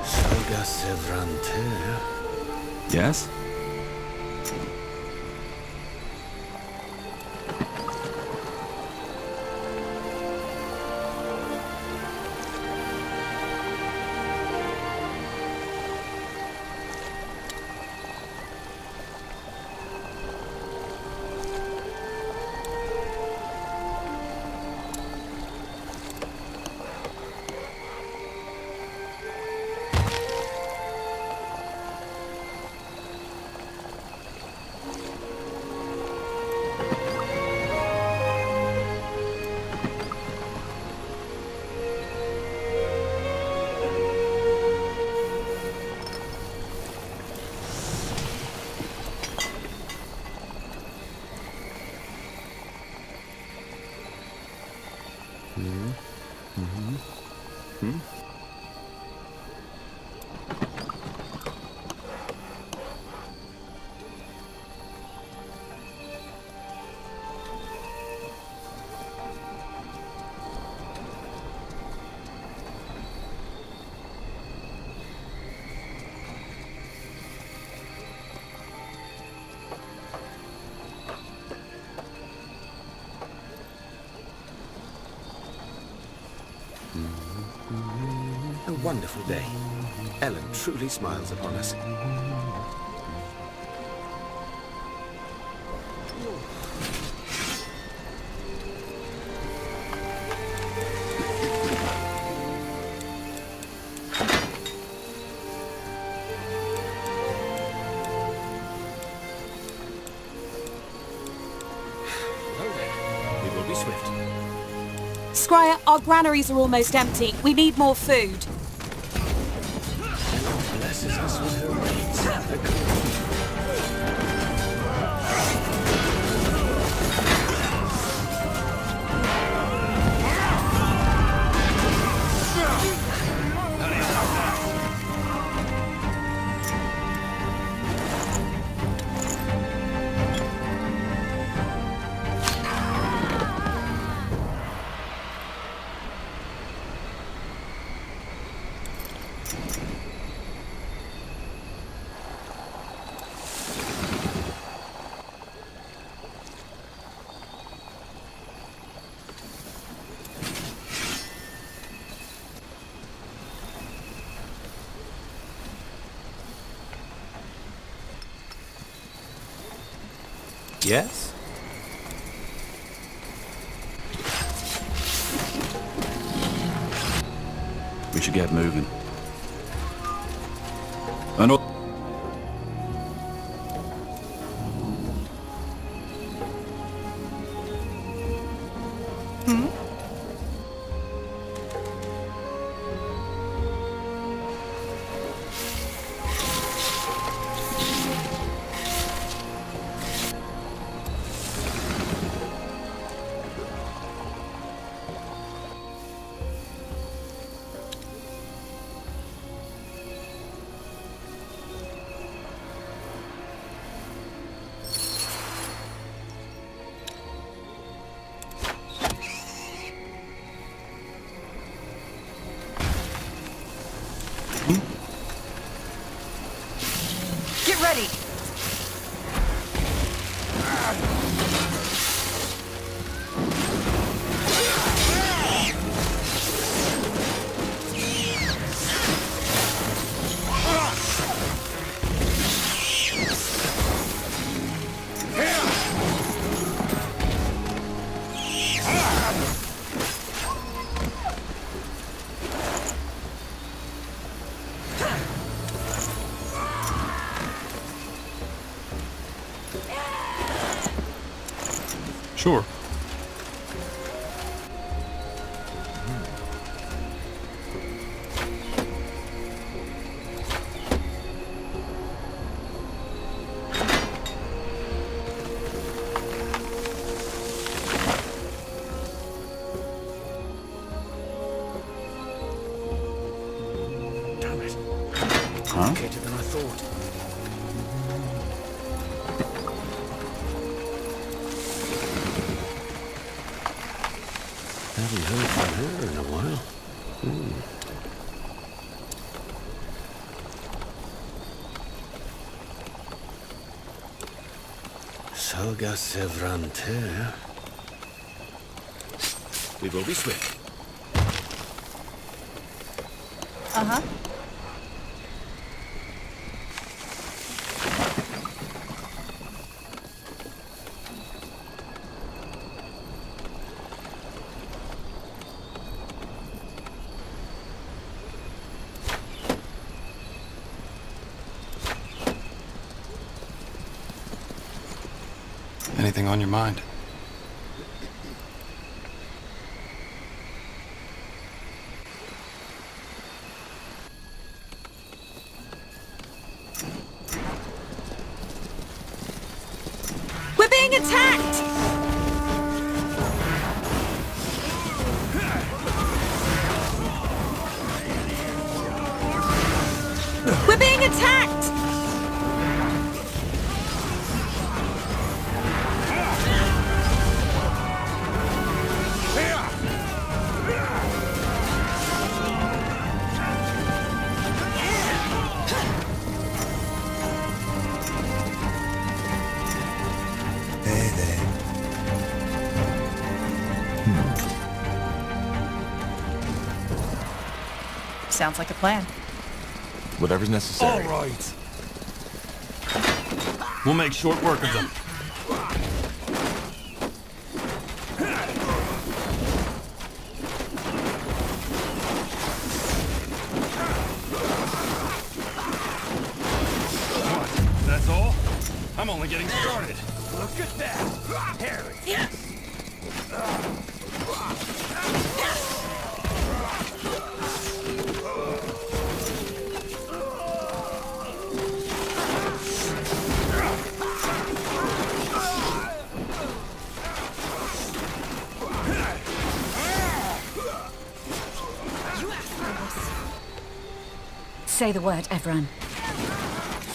Saga Sevranter. Yes? A wonderful day. Ellen truly smiles upon us. We will be swift. Scryer, our granaries are almost empty. We need more food. Blesses us with her rains. Yes? We should get moving. Get ready! Sure. Damn it. Huh? Complicated than I thought. Haven't heard from her in a while. Saga Sevrante. We will be swift. Uh-huh. Anything on your mind? We're being attacked! Sounds like a plan. Whatever's necessary. All right. We'll make short work of them. What? That's all? I'm only getting started. Look at that! Harry! Yes! Say the word, everyone.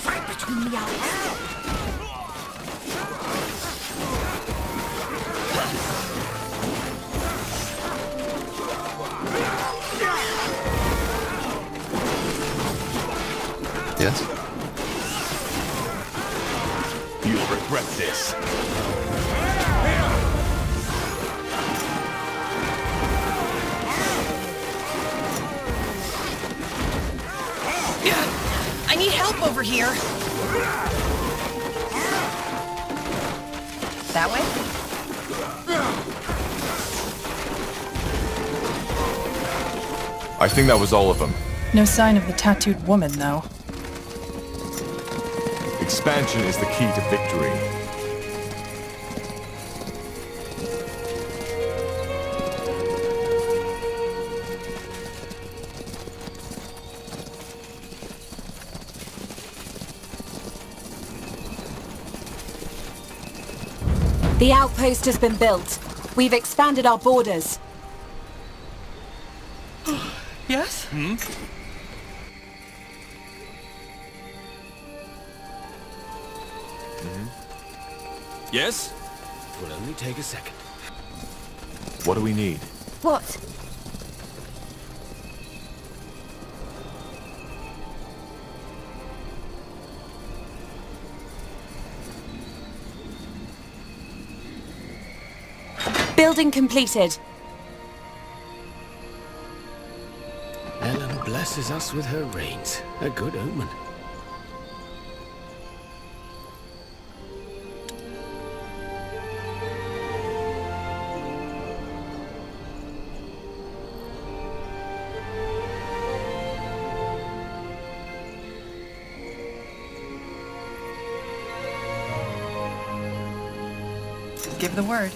Fight between the owls. Yes? You'll regret this. I need help over here. That way? I think that was all of them. No sign of the tattooed woman, though. Expansion is the key to victory. The outpost has been built. We've expanded our borders. Yes? Hmm? Yes? Will only take a second. What do we need? What? Building completed. Ellen blesses us with her rains. A good omen. Give the word.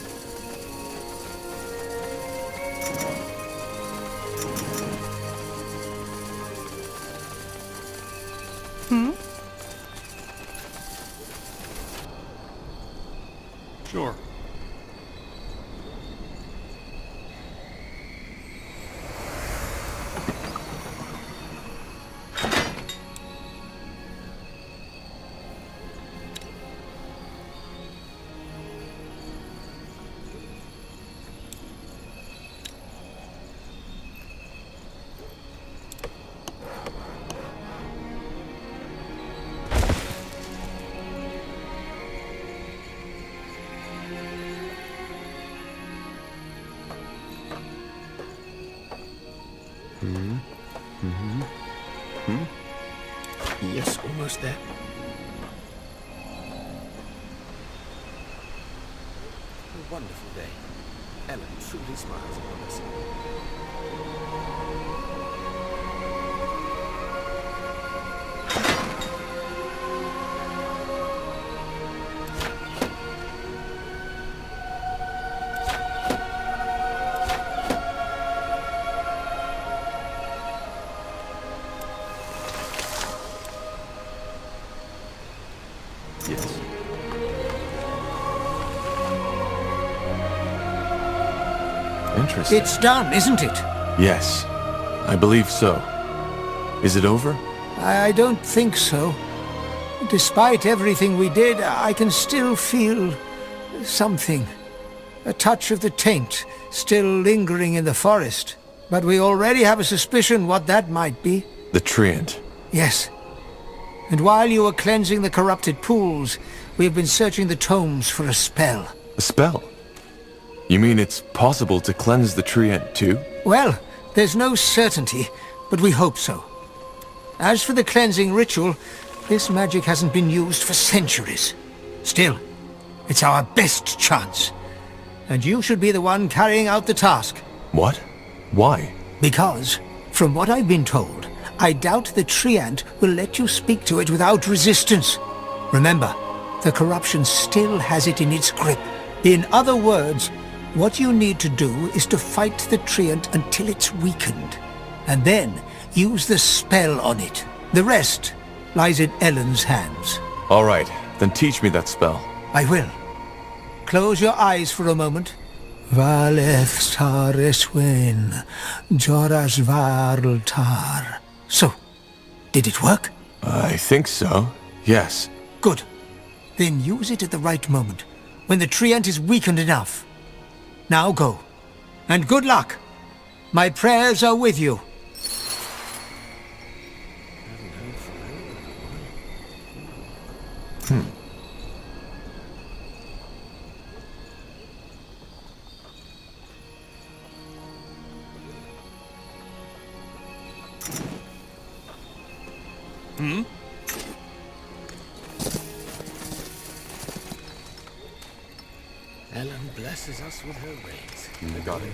Sure. Yes, almost there. A wonderful day. Ellen truly smiles upon us. Yes. Interesting. It's done, isn't it? Yes, I believe so. Is it over? I don't think so. Despite everything we did, I can still feel something. A touch of the taint still lingering in the forest. But we already have a suspicion what that might be. The Treant. Yes. And while you were cleansing the corrupted pools, we have been searching the tomes for a spell. A spell? You mean it's possible to cleanse the treant too? Well, there's no certainty, but we hope so. As for the cleansing ritual, this magic hasn't been used for centuries. Still, it's our best chance. And you should be the one carrying out the task. What? Why? Because, from what I've been told, I doubt the treant will let you speak to it without resistance. Remember, the corruption still has it in its grip. In other words, what you need to do is to fight the treant until it's weakened, and then use the spell on it. The rest lies in Ellen's hands. All right, then teach me that spell. I will. Close your eyes for a moment. Valeth tar eswen, joras varl tar. So, did it work? I think so, yes. Good. Then use it at the right moment, when the treant is weakened enough. Now go. And good luck. My prayers are with you. Ellen blesses us with her rays. Got it.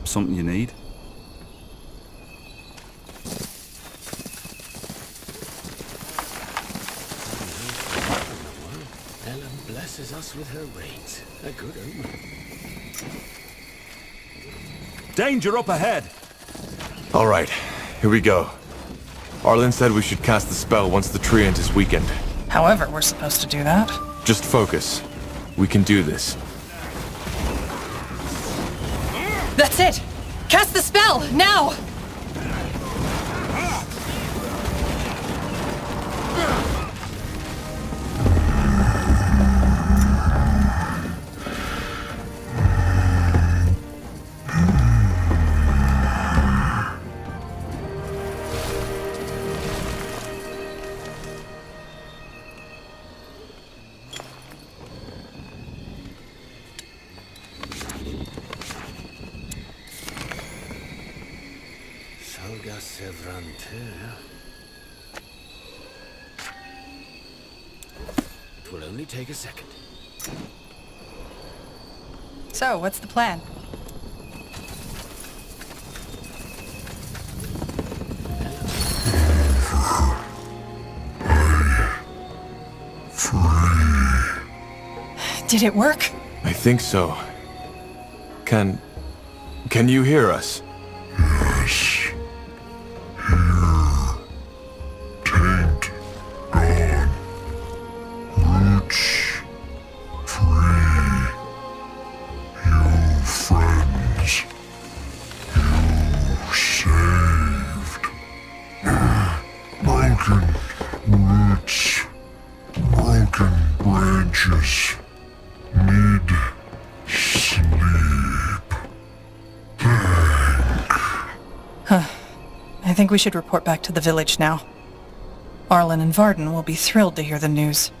Something you need? Ellen blesses us with her rays. A good omen. Danger up ahead! All right, here we go. Arlen said we should cast the spell once the treant is weakened. However, we're supposed to do that. Just focus. We can do this. That's it! Cast the spell, now! It will only take a second. So, what's the plan? Did it work? I think so. Can you hear us? Yes. Here. Taint. Gone. Roots. Free. think we should report back to the village now. Arlen and Varden will be thrilled to hear the news.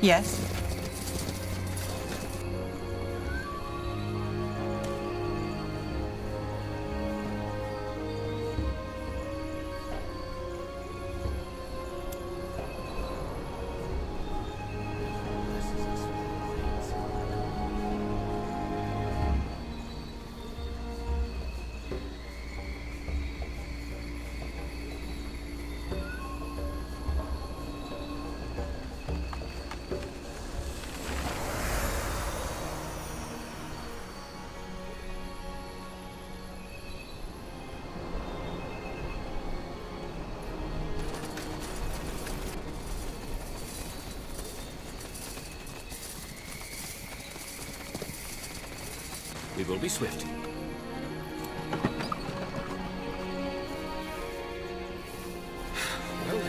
Yes? We will be swift.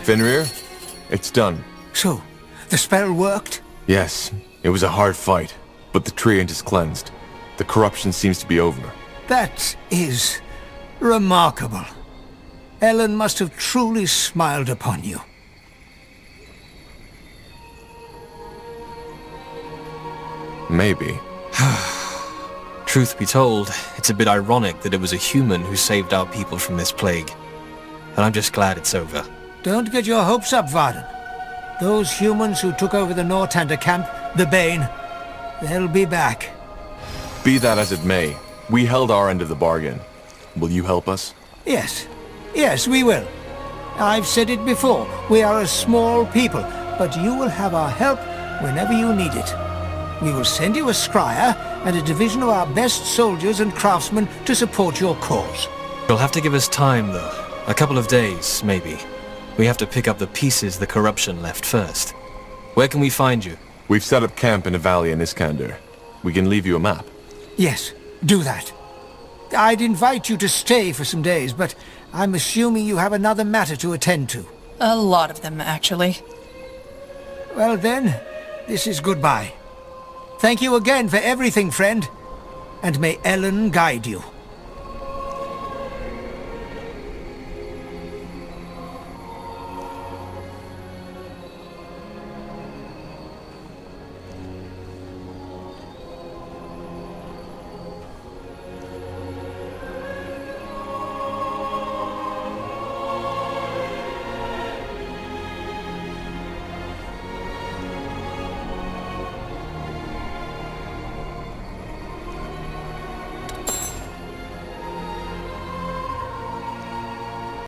Fenrir, it's done. So, the spell worked? Yes, it was a hard fight, but the treant is cleansed. The corruption seems to be over. That is remarkable. Ellen must have truly smiled upon you. Maybe. Truth be told, it's a bit ironic that it was a human who saved our people from this plague. And I'm just glad it's over. Don't get your hopes up, Varden. Those humans who took over the Northander camp, the Bane, they'll be back. Be that as it may, we held our end of the bargain. Will you help us? Yes. Yes, we will. I've said it before, we are a small people, but you will have our help whenever you need it. We will send you a scryer and a division of our best soldiers and craftsmen to support your cause. You'll have to give us time, though. A couple of days, maybe. We have to pick up the pieces the corruption left first. Where can we find you? We've set up camp in a valley in Iskander. We can leave you a map. Yes, do that. I'd invite you to stay for some days, but I'm assuming you have another matter to attend to. A lot of them, actually. Well then, this is goodbye. Thank you again for everything, friend. And may Ellen guide you.